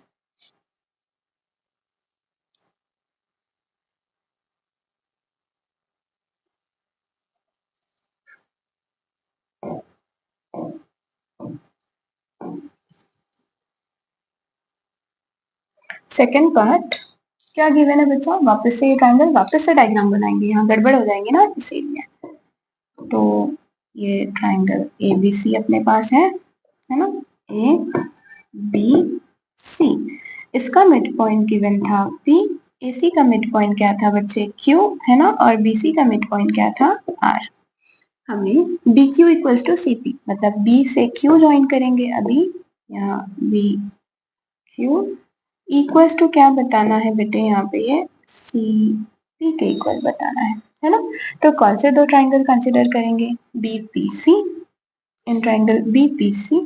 सेकेंड पार्ट क्या गिवन है बच्चा, वापस से ये ट्रायंगल, वापस से डायग्राम बनाएंगे, यहाँ गड़बड़ हो जाएंगे ना इसीलिए। तो ये ट्रायंगल ABC अपने पास है ना, ABC, इसका मिड पॉइंट गिवन था P, AC का मिड पॉइंट क्या था बच्चे, Q है ना, और BC का मिड पॉइंट क्या था, R। हमें BQ इक्वल्स टू CP, मतलब B से Q ज्वाइन करेंगे अभी, यहाँ BQ इक्वल्स टू क्या बताना है बेटे, यहाँ पे ये CP के इक्वल बताना है ना। तो कौन से दो ट्राइंगल कंसिडर करेंगे, BPC, इन ट्राइंगल BPC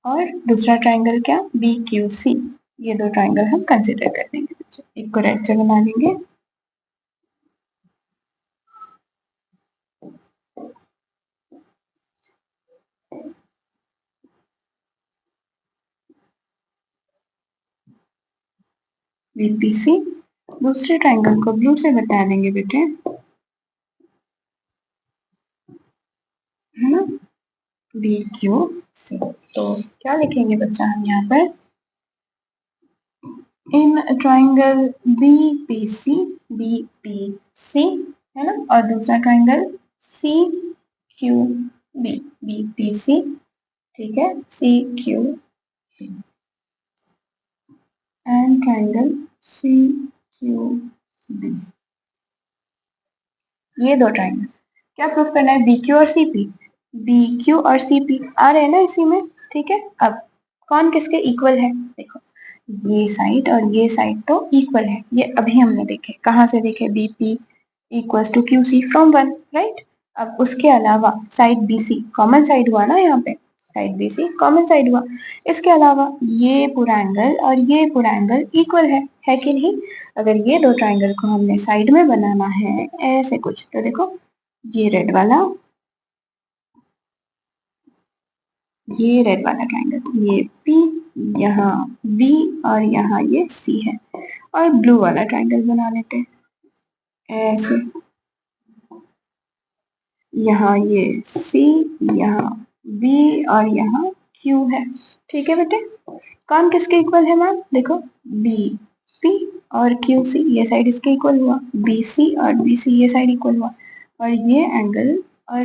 और दूसरा ट्राइंगल क्या, BQC, ये दो ट्राइंगल हम कंसिडर कर लेंगे। एक को रेड से बना लेंगे, BPC, दूसरे ट्राइंगल को ब्लू से बता देंगे बेटे, है ना, BQC। तो क्या लिखेंगे बच्चा हम यहाँ पर, इन ट्राइंगल BPC, BPC है ना, और दूसरा ट्राइंगल CQB, BPC, ठीक है, CQB एंड ट्राइंगल CQB, ये दो ट्राइंगल क्या प्रूफ करना है, BQ और CP, BQ और CP आ रहे हैं ना इसी में, ठीक है। अब कौन किसके इक्वल है, देखो ये साइड और ये साइड तो इक्वल है, ये अभी हमने देखे, कहाँ से देखे, BP equals to QC from 1, right. अब उसके अलावा साइड BC कॉमन साइड हुआ ना, यहाँ पे साइड BC कॉमन साइड हुआ। इसके अलावा ये पूरा एंगल और ये पूरा एंगल इक्वल है कि नहीं। अगर ये दो ट्राइंगल को हमने साइड में बनाना है ऐसे कुछ, तो देखो ये रेड वाला ट्राइंगल, ये P, यहाँ B और यहाँ ये C है, और ब्लू वाला ट्राइंगल बना लेते हैं ऐसे, यहाँ ये C, यहाँ B और यहाँ Q है, ठीक है बेटे। कौन किसके इक्वल है मैम, देखो BP और QC ये साइड इसके इक्वल हुआ, BC और BC ये साइड इक्वल हुआ, और ये एंगल और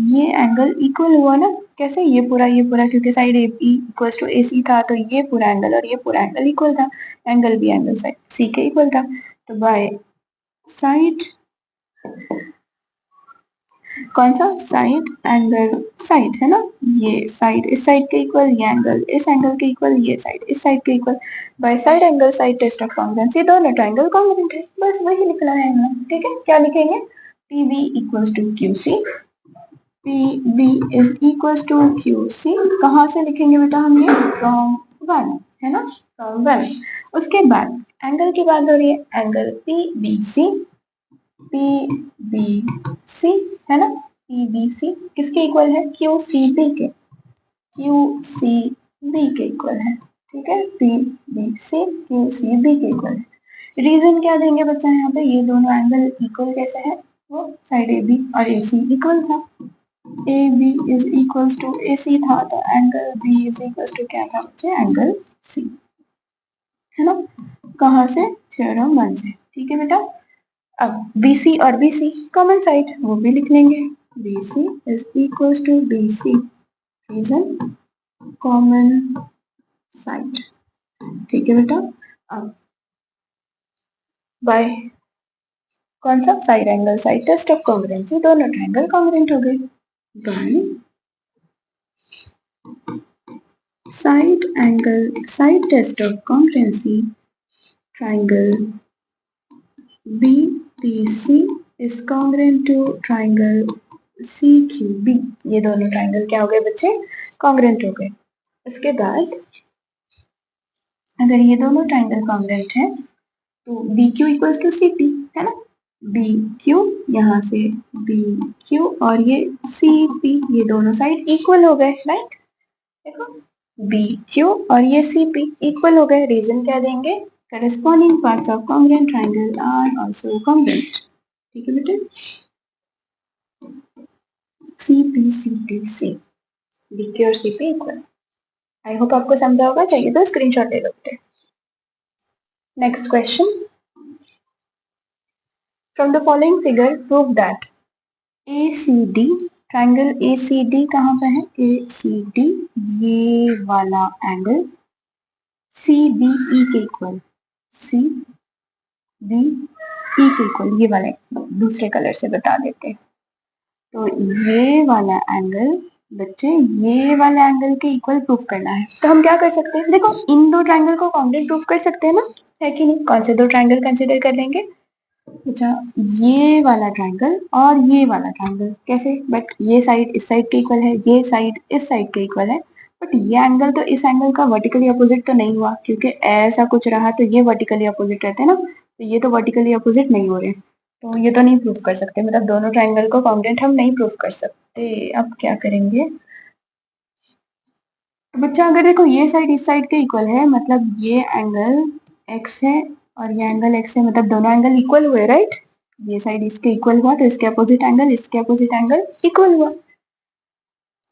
ये एंगल इक्वल हुआ ना, कैसे, ये पूरा क्योंकि side AB equals to AC था, तो ये पूरा एंगल और ये पूरा एंगल इक्वल था, एंगल भी एंगल साइड C के इक्वल था। तो बाय साइड, कौन सा, साइड एंगल साइड है ना, ये साइड इस साइड के इक्वल, ये एंगल इस एंगल के इक्वल, ये साइड इस साइड के equal, by side angle side test of congruency दोनों ट्रायंगल कॉन्ग्रुएंट है, बस वही लिखना है हमें, ठीक है। क्या लिखेंगे, PB equals to QC, PB is equals to QC, कहाँ से लिखेंगे बेटा हम ये, फ्रॉम 1 है ना, फ्रॉम 1। उसके बाद एंगल की बात हो रही है, एंगल PBC, PBC है ना, PBC किसके इक्वल है, QCB के, QCB के इक्वल है, ठीक है, PBC QCB के इक्वल है। रीजन क्या देंगे बच्चा यहाँ पे, ये दोनों एंगल इक्वल कैसे है, वो साइड AB और AC इक्वल था, A B is equals to A C था, तो angle B is equals to क्या था बच्चे, एंगल सी, है ना। कहाँ से, थ्योरम 1 से, ठीक है बेटा। अब BC और BC कॉमन साइड, वो भी लिख लेंगे, BC is equals to BC is an common side, ठीक है बेटा। अब बाय कौन सा, side angle side test of congruency, दोनों ट्रायंगल कॉन्ग्रुएंट हो गए by side angle side test of congruency, triangle BTC is congruent to triangle CQB, ये दोनों ट्राइंगल क्या हो गए बच्चे, कॉन्ग्रुएंट हो गए। इसके बाद अगर ये दोनों ट्राइंगल कॉन्ग्रुएंट है तो BQ इक्वल्स टू CP, है ना। BQ यहाँ से BQ और ये CP, ये दोनों साइड इक्वल हो गए, राइट। देखो BQ और ये CP इक्वल हो गए, रीजन क्या देंगे, corresponding parts of congruent triangle are also congruent, ठीक है बेटे। CPCTC, BQ और CP इक्वल, आई होप आपको समझा होगा, चाहिए तो स्क्रीनशॉट ले लो बेटे। Next question, from the following figure prove that ACD, triangle ACD कहाँ पे है, ACD ये वाला एंगल CBE के इक्वल, CBE के इक्वल, ये वाले दूसरे कलर से बता देते हैं। तो ये वाला एंगल बच्चे, ये वाला एंगल के इक्वल प्रूफ करना है, तो हम क्या कर सकते हैं, देखो इन दो ट्राइंगल को कॉन्ग्रुएंट प्रूफ कर सकते हैं ना, है कि नहीं। कौन से दो ट्राइंगल कंसीडर कर लेंगे, अच्छा ये वाला ट्राइंगल और ये वाला ट्राइंगल, कैसे, बट ये साइड इस साइड के इक्वल है, ये साइड इस साइड के इक्वल है, बट ये एंगल तो इस एंगल का वर्टिकली अपोजिट तो नहीं हुआ, क्योंकि ऐसा कुछ रहा तो ये वर्टिकली अपोजिट रहते हैं ना, तो ये तो वर्टिकली अपोजिट नहीं हो रहे, तो ये तो नहीं प्रूफ कर सकते, मतलब दोनों ट्राइंगल को कॉन्ग्रुएंट हम नहीं प्रूफ कर सकते। अब क्या करेंगे, तो बच्चा अगर देखो ये साइड इस साइड के इक्वल है, मतलब ये एंगल x है और ये एंगल x है, मतलब दोनों एंगल इक्वल हुए, राइट। ये साइड इसके इक्वल हुआ तो इसके अपोजिट एंगल इसके अपोजिट एंगल इक्वल हुआ।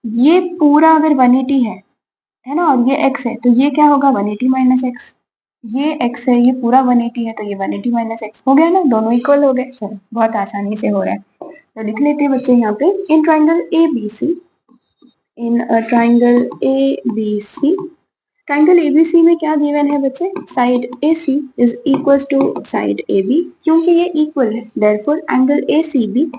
ये पूरा अगर 180 है ना, और ये x है, तो ये क्या होगा 180 माइनस एक्स, ये x है, ये पूरा 180 है, तो ये 180 माइनस एक्स हो गया ना, दोनों इक्वल हो गए। चलो बहुत आसानी से हो रहा है, तो लिख लेते हैं बच्चे यहाँ पे, in triangle ABC, in triangle ABC, triangle ABC में क्या गिवन है बच्चे, side AC is equal to side AB, क्योंकि ये इक्वल है, therefore angle ACB,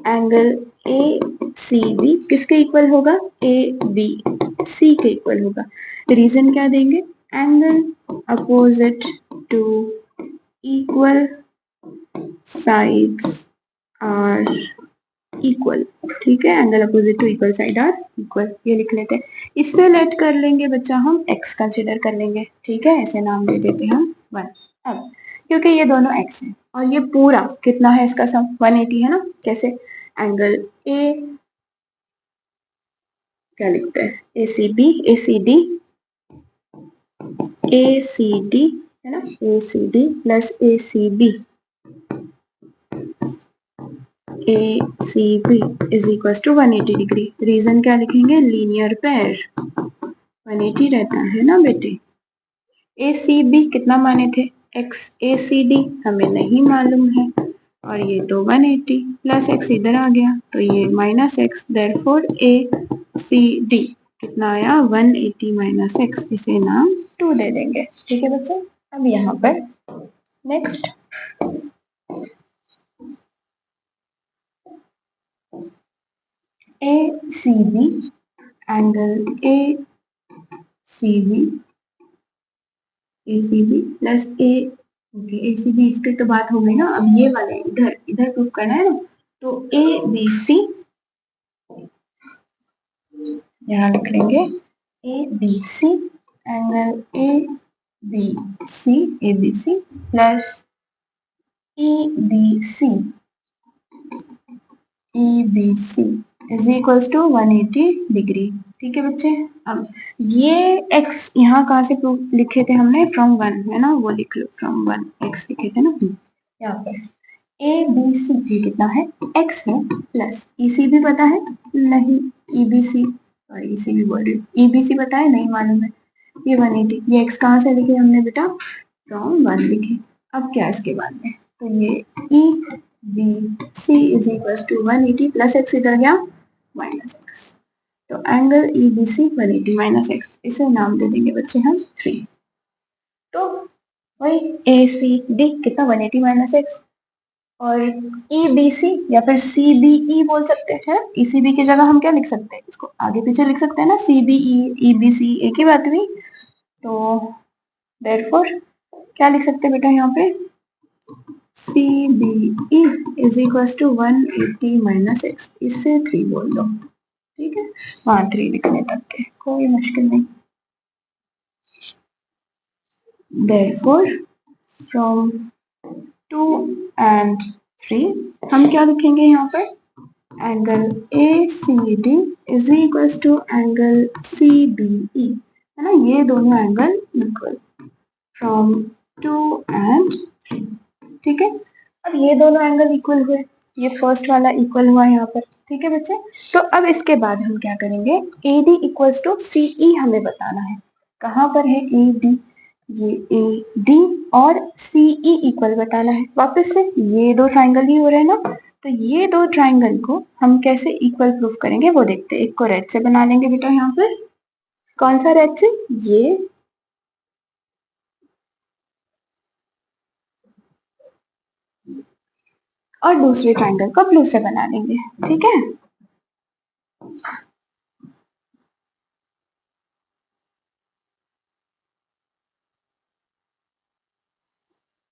angle ACB किसके इक्वल होगा, ABC के इक्वल होगा। रीजन क्या देंगे, angle opposite to equal sides are equal, ठीक है, angle opposite to equal side are equal, ये लिख लेते हैं। इससे लेट कर लेंगे बच्चा हम x कंसीडर कर लेंगे, ठीक है, ऐसे नाम दे देते हैं हम 1। अब क्योंकि ये दोनों x है और ये पूरा कितना है, इसका सम 180 है ना, कैसे, एंगल A क्या लिखते हैं, ACB ACD है ना, ACD plus ACB ACB is equal to 180 degree. Reason क्या लिखेंगे, लीनियर पेयर 180 रहता है ना बेटे। ACB कितना माने थे, x, ACD हमें नहीं मालूम है, और ये तो 180 प्लस x इधर आ गया तो ये माइनस एक्स, देयरफॉर ACD कितना आया 180 माइनस एक्स, इसे नाम 2 दे देंगे, ठीक है बच्चे। अब यहाँ पर next ACB, angle ACB plus okay ACB, इसकी तो बात हो गई ना, अब ये वाले इधर इधर प्रूफ करना है ना, तो ABC यहाँ लिख लेंगे, ABC angle ABC plus EBC is equals to 180 degree, ठीक है बच्चे। अब ये x यहाँ कहाँ से प्रूफ लिखे थे हमने, फ्रॉम 1 है ना, वो लिख लो, फ्रॉम 1 x लिखे थे ना यहाँ पर, ए बी सी ये कितना है x है प्लस EC भी पता है नहीं EBC और EC भी बोल रही हूँ EBC पता है नहीं मालूम है ये 180 ये x कहाँ से लिखे हमने बेटा फ्रॉम 1 लिखे। अब क्या इसके बाद में तो ये EBC is equal to 180 plus x इधर गया माइनस x तो एंगल EBC 180 माइनस x इसे नाम दे देंगे बच्चे हम 3। तो वही ACD कितना 180 माइनस x और EBC या फिर CBE बोल सकते हैं ECB की जगह हम क्या लिख सकते हैं इसको आगे पीछे लिख सकते हैं ना CBE EBC एक ही बात हुई। तो देयरफॉर क्या लिख सकते हैं बेटा यहाँ पे CBE is equal to 180 minus x इससे 3 बोल दो ठीक है वहां 3 लिखने तक के कोई मुश्किल नहीं। देयरफॉर फ्रॉम 2 and 3 हम क्या लिखेंगे यहाँ पर angle ACD is equal to angle CBE है ना ये दोनों एंगल इक्वल फ्रॉम 2 and 3 ठीक है। अब ये दोनों एंगल इक्वल हुए ये फर्स्ट वाला इक्वल हुआ यहाँ पर ठीक है बच्चे। तो अब इसके बाद हम क्या करेंगे AD इक्वल्स टू CE हमें बताना है कहाँ पर है AD ये AD और CE इक्वल बताना है वापस से ये दो ट्राइंगल ही हो रहे हैं ना तो ये दो ट्राइंगल को हम कैसे इक्वल प्रूफ करेंगे वो देखते हैं। एक को रेड से बना लेंगे बेटा यहाँ पर कौन सा रेड से ये और दूसरे ट्राइंगल को ब्लू से बना लेंगे ठीक है।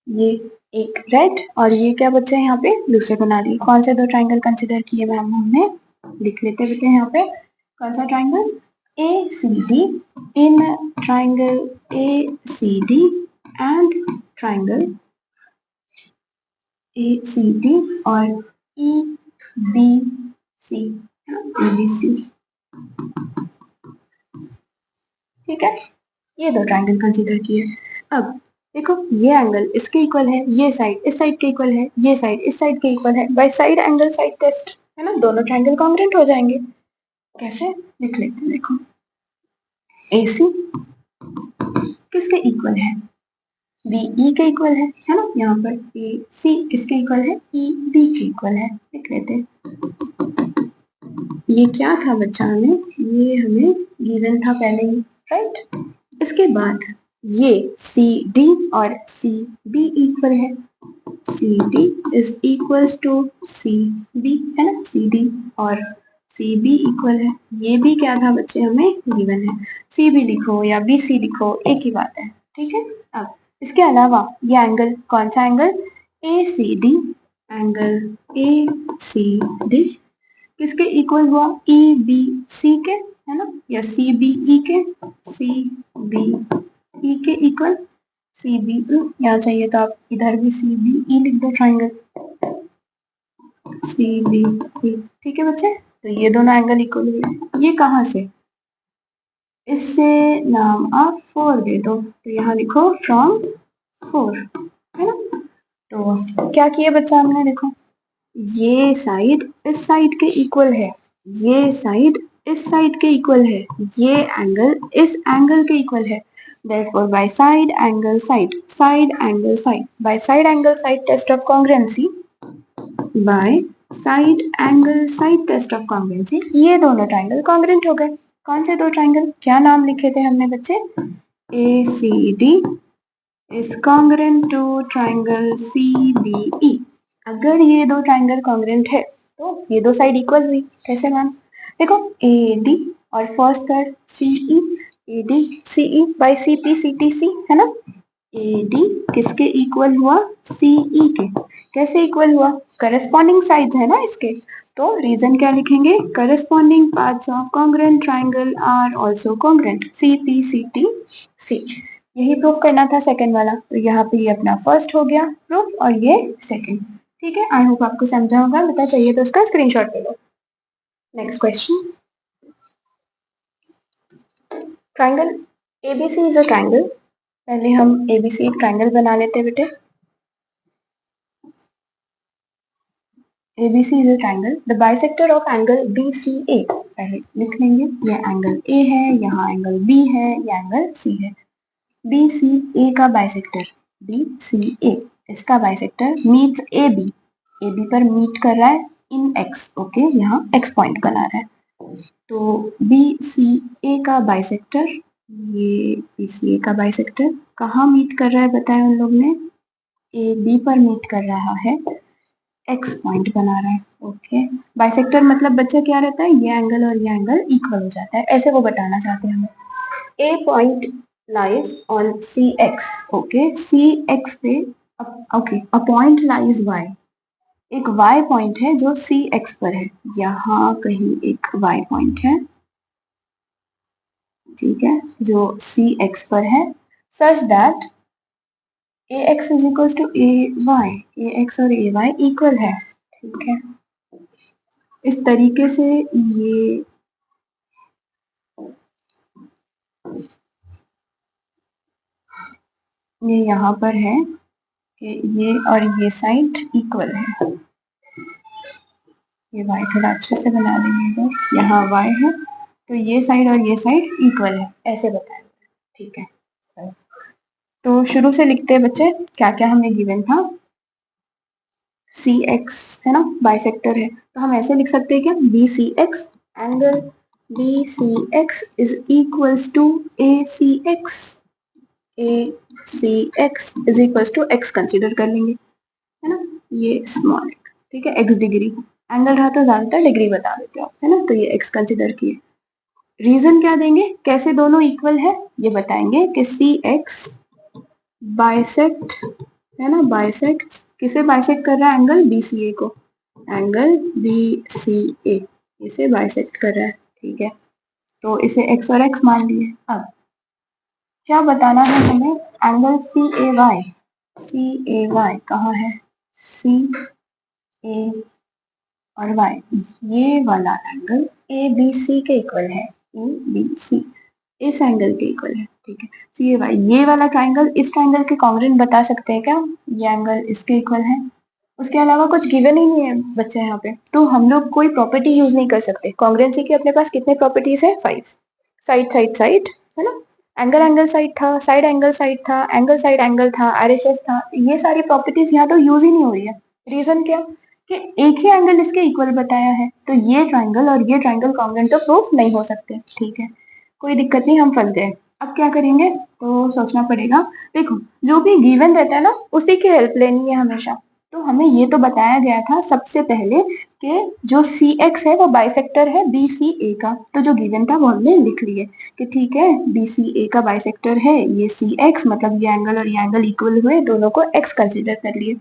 ये एक रेड और ये क्या बच्चा है यहाँ पे ब्लू से बना ली कौन से दो ट्राइंगल कंसिडर किए मैम हमने लिख लेते बेटे यहाँ पे कौन सा triangle ACD in triangle ACD and triangle ACD और EBC EBC ठीक है ये दो ट्राइंगल कंसीडर किए। अब देखो ये एंगल इसके इक्वल है ये साइड इस साइड के इक्वल है ये साइड इस साइड के इक्वल है by side angle side test है ना दोनों ट्राइंगल कॉन्ग्रुएंट हो जाएंगे कैसे लिख लेते हैं देखो AC किसके इक्वल है BE के इक्वल है ना यहाँ पर AC किसके इक्वल है EB के इक्वल है लिख लेते हैं। ये क्या था बच्चा हमें ये हमें गिवन था पहले ही राइट। इसके बाद ये CD और CB इक्वल है CD is equals to CB है ना CD और CB इक्वल है ये भी क्या था बच्चे हमें गिवन है CB लिखो या BC लिखो एक ही बात है ठीक है। अब इसके अलावा ये एंगल कौन सा एंगल ACD एंगल ACD किसके इक्वल हुआ EBC के है ना या CBE के CBE के इक्वल CBE यहाँ चाहिए तो आप इधर भी CBE लिख दो ट्राइंगल CBE ठीक है बच्चे। तो ये दोनों एंगल इक्वल हुए ये कहाँ से इससे नाम आप 4 दे दो तो यहाँ लिखो फ्रॉम 4 है ना। तो क्या किए बच्चा हमने देखो ये साइड इस साइड के इक्वल है ये साइड इस साइड के इक्वल है ये एंगल इस एंगल के इक्वल है therefore by side angle side test of congruency by side angle side test of congruency ये दोनों ट्राइंगल कॉन्ग्रुएंट हो गए। कौन से दो ट्राइंगल क्या नाम लिखे थे हमने बच्चे ACD is congruent to triangle CBE अगर ये दो ट्राइंगल कॉन्ग्रुएंट है तो ये दो साइड इक्वल हुई कैसे मैम देखो AD और first third CE AD CE by CP CTC है ना AD किसके इक्वल हुआ CE के कैसे इक्वल हुआ करस्पॉन्डिंग साइड्स है ना इसके तो रीजन क्या लिखेंगे corresponding parts of congruent triangle are also congruent CP CTC यही प्रूफ करना था सेकंड वाला तो यहाँ पे ये अपना फर्स्ट हो गया प्रूफ और ये सेकंड ठीक है। आई होप आपको समझा होगा पता चाहिए तो उसका स्क्रीनशॉट ले लो। Next question triangle ABC is a triangle पहले हम ABC एक ट्राइंगल बना लेते हैं बेटे ABC is a triangle. The bisector of angle BCA. पहले लिख लेंगे, ये एंगल A है, यहाँ एंगल B है, ये एंगल C है. BCA का बाइसेक्टर BCA, इसका बाइसेक्टर मीट्स AB. AB पर मीट कर रहा है इन X. ओके, यहाँ X पॉइंट बना रहा है. तो BCA का बाइसेक्टर, ये BCA का बाइसेक्टर कहाँ मीट कर रहा है बताया उन लोग ने? AB पर मीट कर रहा है, एक्स पॉइंट बना रहा है. ओके, बाइसेक्टर मतलब बच्चा क्या रहता है, ये एंगल और ये एंगल इक्वल हो जाता है, ऐसे वो बताना चाहते हैं हमें. A point lies on C X. Okay, C X पे okay a point lies Y. एक वाई पॉइंट है जो सी एक्स पर है, यहाँ कहीं एक वाई पॉइंट है, ठीक है, जो सी एक्स पर है, such that A X is equal to A Y. A X और ए वाई इक्वल है, ठीक है. इस तरीके से ये यहाँ पर है कि ये और ये साइड इक्वल है. ये y थोड़ा अच्छे से बना लेंगे, यहाँ y है तो ये साइड और ये साइड इक्वल है, ऐसे बताएंगे, ठीक है. तो शुरू से लिखते हैं बच्चे, क्या क्या हमें गिवन था. सी एक्स है ना, बाइसेक्टर है, तो हम ऐसे लिख सकते हैं क्या, B C X, angle B C X is equals to A C X. A C X is equals to x consider कर लेंगे, है ना, ये स्मॉल, ठीक है, एक्स डिग्री. एंगल रहा तो ज्यादातर डिग्री बता देते हो, है ना, तो ये एक्स कंसिडर किए. रीजन क्या देंगे, कैसे दोनों इक्वल है, ये बताएंगे कि सी एक्स बाइसेक्ट, है ना, बाइसेक्ट किसे बाइसेक्ट कर रहा है, एंगल BCA को, एंगल BCA इसे बाइसेक्ट कर रहा है, ठीक है. तो इसे x और x मान लिए. अब क्या बताना है हमें, एंगल CAY. CAY कहाँ है, CA और y, ये वाला एंगल ABC के इक्वल है, ABC इस एंगल के इक्वल है, ठीक है. CAY ये वाला ट्राइंगल इस ट्राइंगल के कॉन्ग्रुएंट बता सकते हैं क्या, ये एंगल इसके इक्वल है. उसके अलावा कुछ गिवन ही नहीं है बच्चे यहाँ पे, तो हम लोग कोई प्रॉपर्टी यूज नहीं कर सकते. कॉन्ग्रुएंसी की अपने पास कितने प्रॉपर्टीज है, 5. साइड साइड साइड, है ना, एंगल एंगल साइड था, साइड एंगल साइड था, एंगल साइड एंगल था, RHS था, ये सारी प्रॉपर्टीज यहाँ तो यूज ही नहीं हो रही है. रीजन क्या, कि एक ही एंगल इसके इक्वल बताया है, तो ये ट्राइंगल और ये ट्राइंगल कॉन्ग्रुएंट तो प्रूफ नहीं हो सकते, ठीक है. कोई दिक्कत नहीं, हम फंस गए. अब क्या करेंगे, तो सोचना पड़ेगा. देखो, जो भी गिवन रहता है ना, उसी की हेल्प लेनी है हमेशा. तो हमें ये तो बताया गया था सबसे पहले कि जो सी एक्स है वो बाइसेक्टर है BCA का, तो जो गिवन था वो हमने लिख लिए कि ठीक है, BCA का बाइसेक्टर है ये सी एक्स, मतलब ये एंगल और ये एंगल इक्वल हुए, दोनों को x कंसिडर कर लिए.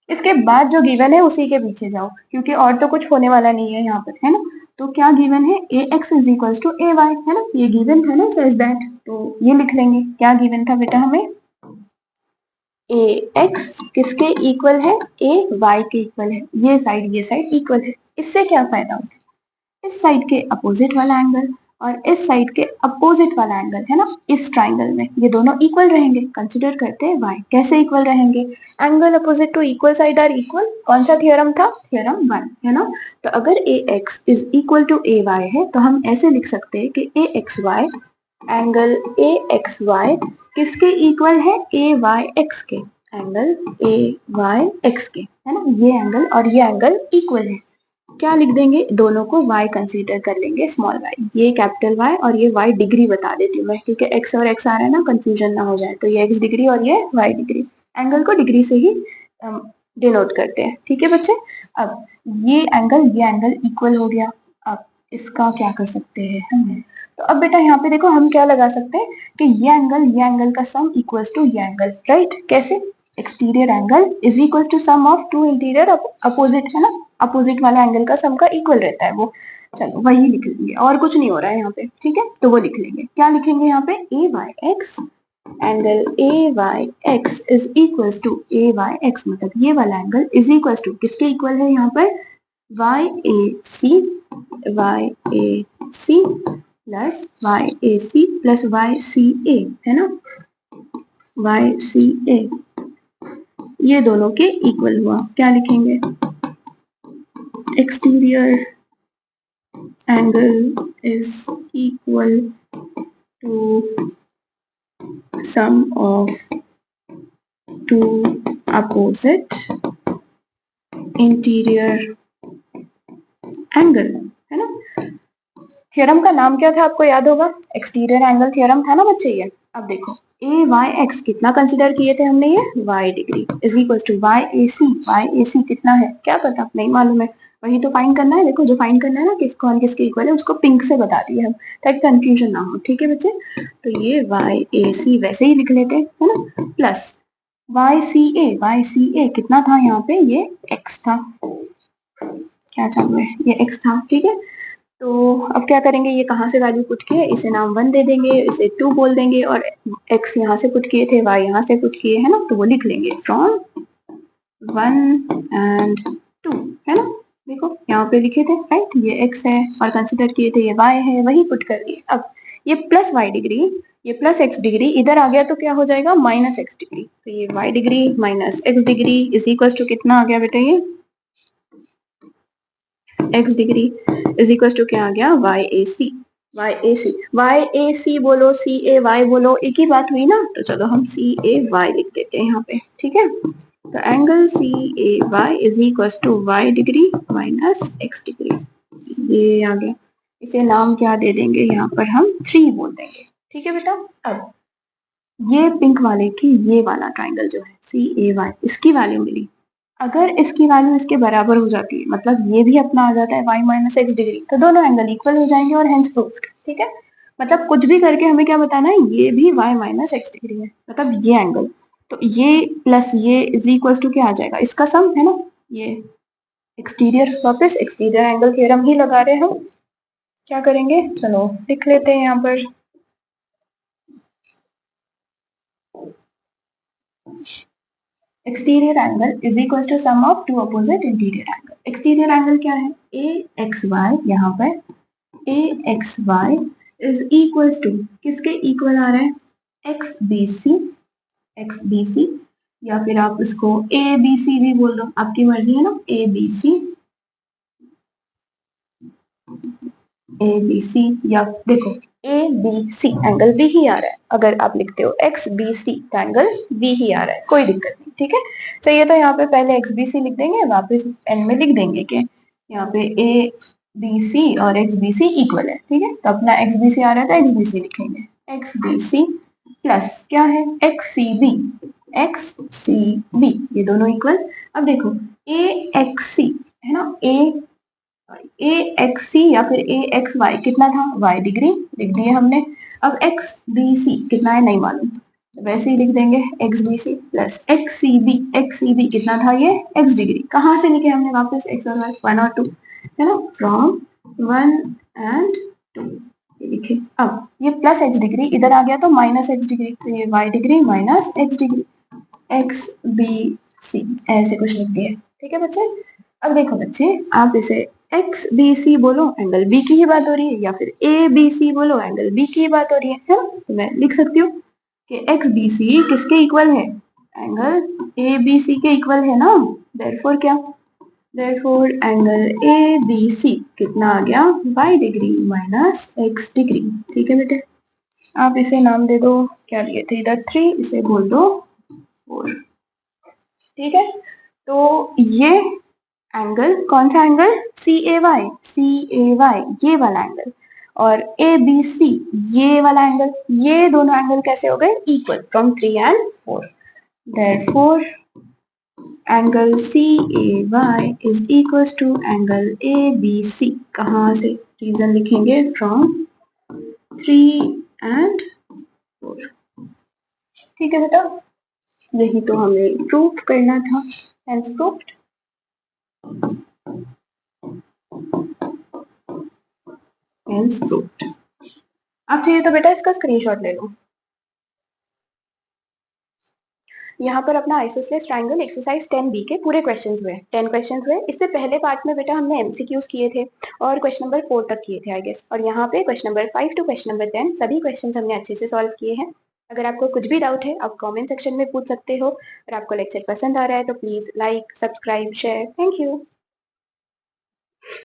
इसके बाद जो गिवन है उसी के पीछे जाओ, क्योंकि और तो कुछ होने वाला नहीं है यहाँ पर, है ना. तो क्या गिवन है, A X is equals to A Y, है ना, ये गिवन था ना, सच दैट. तो ये लिख लेंगे, क्या गिवन था बेटा हमें, ए एक्स किसके इक्वल है, ए वाई के इक्वल है, ये साइड इक्वल है. इससे क्या फायदा होता है, इस साइड के अपोजिट वाला एंगल और इस साइड के अपोजिट वाला एंगल, है ना, इस ट्राइंगल में ये दोनों इक्वल रहेंगे. कंसिडर करते हैं y, कैसे इक्वल रहेंगे, angle opposite to equal side are equal. कौन सा थ्योरम था, थ्योरम 1, है ना. तो अगर A X is equal to A Y है, तो हम ऐसे लिख सकते हैं कि A X Y, angle A X Y किसके इक्वल है, ए वाई एक्स के, एंगल ए वाई एक्स के, है ना, ये एंगल और ये एंगल इक्वल है. क्या लिख देंगे, दोनों को y कंसीडर कर लेंगे, स्मॉल y, ये कैपिटल Y और ये y डिग्री बता देती हूँ मैं, क्योंकि x और x आ रहा है ना, कंफ्यूजन ना हो जाए. तो ये x डिग्री और ये y डिग्री, एंगल को डिग्री से ही डिनोट करते हैं, ठीक है बच्चे. अब ये एंगल इक्वल हो गया. अब इसका क्या कर सकते हैं हम, तो अब बेटा यहाँ पे देखो, हम क्या लगा सकते हैं कि ये एंगल का सम इक्वल्स टू ये एंगल, राइट. कैसे, exterior angle is equals to sum of two interior opposite, है ना, अपोजिट वाला एंगल का सम का इक्वल रहता है वो. चलो वही लिख लेंगे, और कुछ नहीं हो रहा है यहाँ पे, ठीक है. तो वो लिख लेंगे, क्या लिखेंगे यहाँ पे, A Y X, angle A Y X is equals to A Y X, मतलब ये वाला एंगल इज इक्वल्स टू किसके इक्वल है यहाँ पर, Y A C plus Y A C plus Y C A, है ना, वाई सी ए, ये दोनों के इक्वल हुआ. क्या लिखेंगे, exterior angle is equal to sum of two opposite interior angle, है ना। थ्योरम का नाम क्या था आपको याद होगा, एक्सटीरियर एंगल थ्योरम था ना बच्चे ये। अब देखो ए वाई एक्स कितना कंसिडर किए थे हमने, ये Y degree is equal to Y A C कितना है क्या पता, नहीं मालूम है, वही तो फाइंड करना है। देखो जो फाइंड करना है ना कौन किसके इक्वल है उसको पिंक से बता दिए हम, ताकि कंफ्यूजन ना हो, ठीक है बच्चे। तो ये वाई ए सी वैसे ही लिख लेते हैं, है ना, प्लस वाई सी ए कितना था यहाँ पे, ये एक्स था, क्या चालू है, ये एक्स था, ठीक है। तो अब क्या करेंगे, ये कहाँ से वैल्यू पुट किए, इसे नाम 1 दे देंगे, इसे 2 बोल देंगे, और x यहाँ से पुट किए थे, y यहाँ से पुट किए, है ना, तो वो लिख लेंगे फ्रॉम 1 एंड 2, है ना। देखो यहाँ पे लिखे थे, राइट, ये x है और कंसिडर किए थे ये y है, वही पुट कर दिए। अब ये प्लस y डिग्री, ये प्लस x डिग्री इधर आ गया तो क्या हो जाएगा, माइनस x डिग्री, तो ये y degree minus x degree is equal to कितना आ गया बेटा, ये x degree is equal to क्या आ गया, वाई ए सी बोलो सी ए वाई बोलो, एक ही बात हुई ना। तो चलो हम सी ए वाई लिख देते हैं यहाँ पे, ठीक है। तो angle C A Y is equal to y degree minus x degree, ये आ गया। इसे नाम क्या दे देंगे, यहाँ पर हम 3 बोल देंगे, ठीक है बेटा। अब ये पिंक वाले की ये वाला ट्राइंगल जो है सी ए वाई, इसकी वैल्यू मिली, अगर इसकी वैल्यू इसके बराबर हो जाती है, मतलब ये भी अपना आ जाता है y माइनस एक्स डिग्री, तो दोनों एंगल इक्वल हो जाएंगे और हेंस प्रूफ्ड, ठीक है। मतलब कुछ भी करके हमें क्या बताना है, ये भी y माइनस एक्स डिग्री है, मतलब ये एंगल, तो ये प्लस ये इज इक्वल टू क्या आ जाएगा, इसका सम, है ना। ये एक्सटीरियर, वापस एक्सटीरियर एंगल थ्योरम ही लगा रहे हैं हम, क्या करेंगे, चलो लिख लेते हैं यहाँ पर। Exterior angle is equal to sum of two opposite interior angle. Exterior angle क्या है, ए एक्स वाई, यहाँ पर A X Y is equal to किसके इक्वल आ रहा है, एक्स बी सी, या फिर आप इसको ए बी सी भी बोल दो, आपकी मर्जी है ना, ए बी सी, या देखो A B C angle B ही आ रहा है, अगर आप लिखते हो एक्स बी सी तो एंगल बी ही आ रहा है, कोई दिक्कत नहीं, ठीक है। चाहिए तो यहाँ पे पहले एक्स बी सी लिख देंगे, वापस एंड में लिख देंगे कि यहाँ पे ए बी सी और एक्स बी सी इक्वल है, ठीक है। तो अपना एक्स बी सी आ रहा है तो एक्स बी सी लिखेंगे, एक्स बी सी प्लस क्या है, एक्स सी बी, ये दोनों इक्वल। अब देखो ए एक्स सी है ना, ए एक्स सी या फिर ए एक्स वाई कितना था, वाई डिग्री लिख दिए हमने। अब एक्स बी सी कितना है नहीं मालूम, तो वैसे ही लिख देंगे X B C plus X C B कितना था, ये एक्स डिग्री, कहाँ से लिखे हमने वापस, एक्स और वाई 1 और 2, है ना, फ्रॉम 1 एंड 2 लिखे। अब ये प्लस एक्स डिग्री इधर आ गया तो माइनस एक्स डिग्री, तो ये Y degree minus x degree, X B C ऐसे कुछ लिख दिया, ठीक है बच्चे। अब देखो बच्चे, आप इसे एक्स बी सी बोलो एंगल बी की ही बात हो रही है, या फिर ए बी सी बोलो एंगल बी की ही बात हो रही है ना। तो मैं लिख सकती हूँ कि एक्स बी सी किसके इक्वल है, एंगल ए बी सी के इक्वल है ना। देयरफॉर क्या, therefore angle A B C कितना आ गया, y degree minus x degree, ठीक है बेटे। आप इसे नाम दे दो, क्या दिए थे इधर 3, इसे बोल दो 4, ठीक है। तो ये एंगल कौन सा एंगल, सी ए वाई ये वाला एंगल, और ए बी सी ये वाला एंगल, ये दोनों एंगल कैसे हो गए, equal from 3 and 4। Therefore angle C A Y is equal to angle A B C, कहाँ से रीजन लिखेंगे, फ्रॉम 3 एंड 4, ठीक है बेटा। यही तो हमें प्रूफ करना था, हेंस प्रूफ्ड। अब चाहिए तो बेटा इसका स्क्रीनशॉट ले लो। यहाँ पर अपना आइसोसेलेस ट्रायंगल एक्सरसाइज 10B के पूरे क्वेश्चंस हुए, 10 क्वेश्चंस हुए। इससे पहले पार्ट में बेटा हमने एमसीक्यूज किए थे और क्वेश्चन नंबर 4 तक किए थे आई गेस, और यहाँ पे question number 5 to question number 10 सभी क्वेश्चंस हमने अच्छे से सॉल्व किए हैं। अगर आपको कुछ भी डाउट है आप कमेंट सेक्शन में पूछ सकते हो, और आपको लेक्चर पसंद आ रहा है तो please like, subscribe, share. Thank you.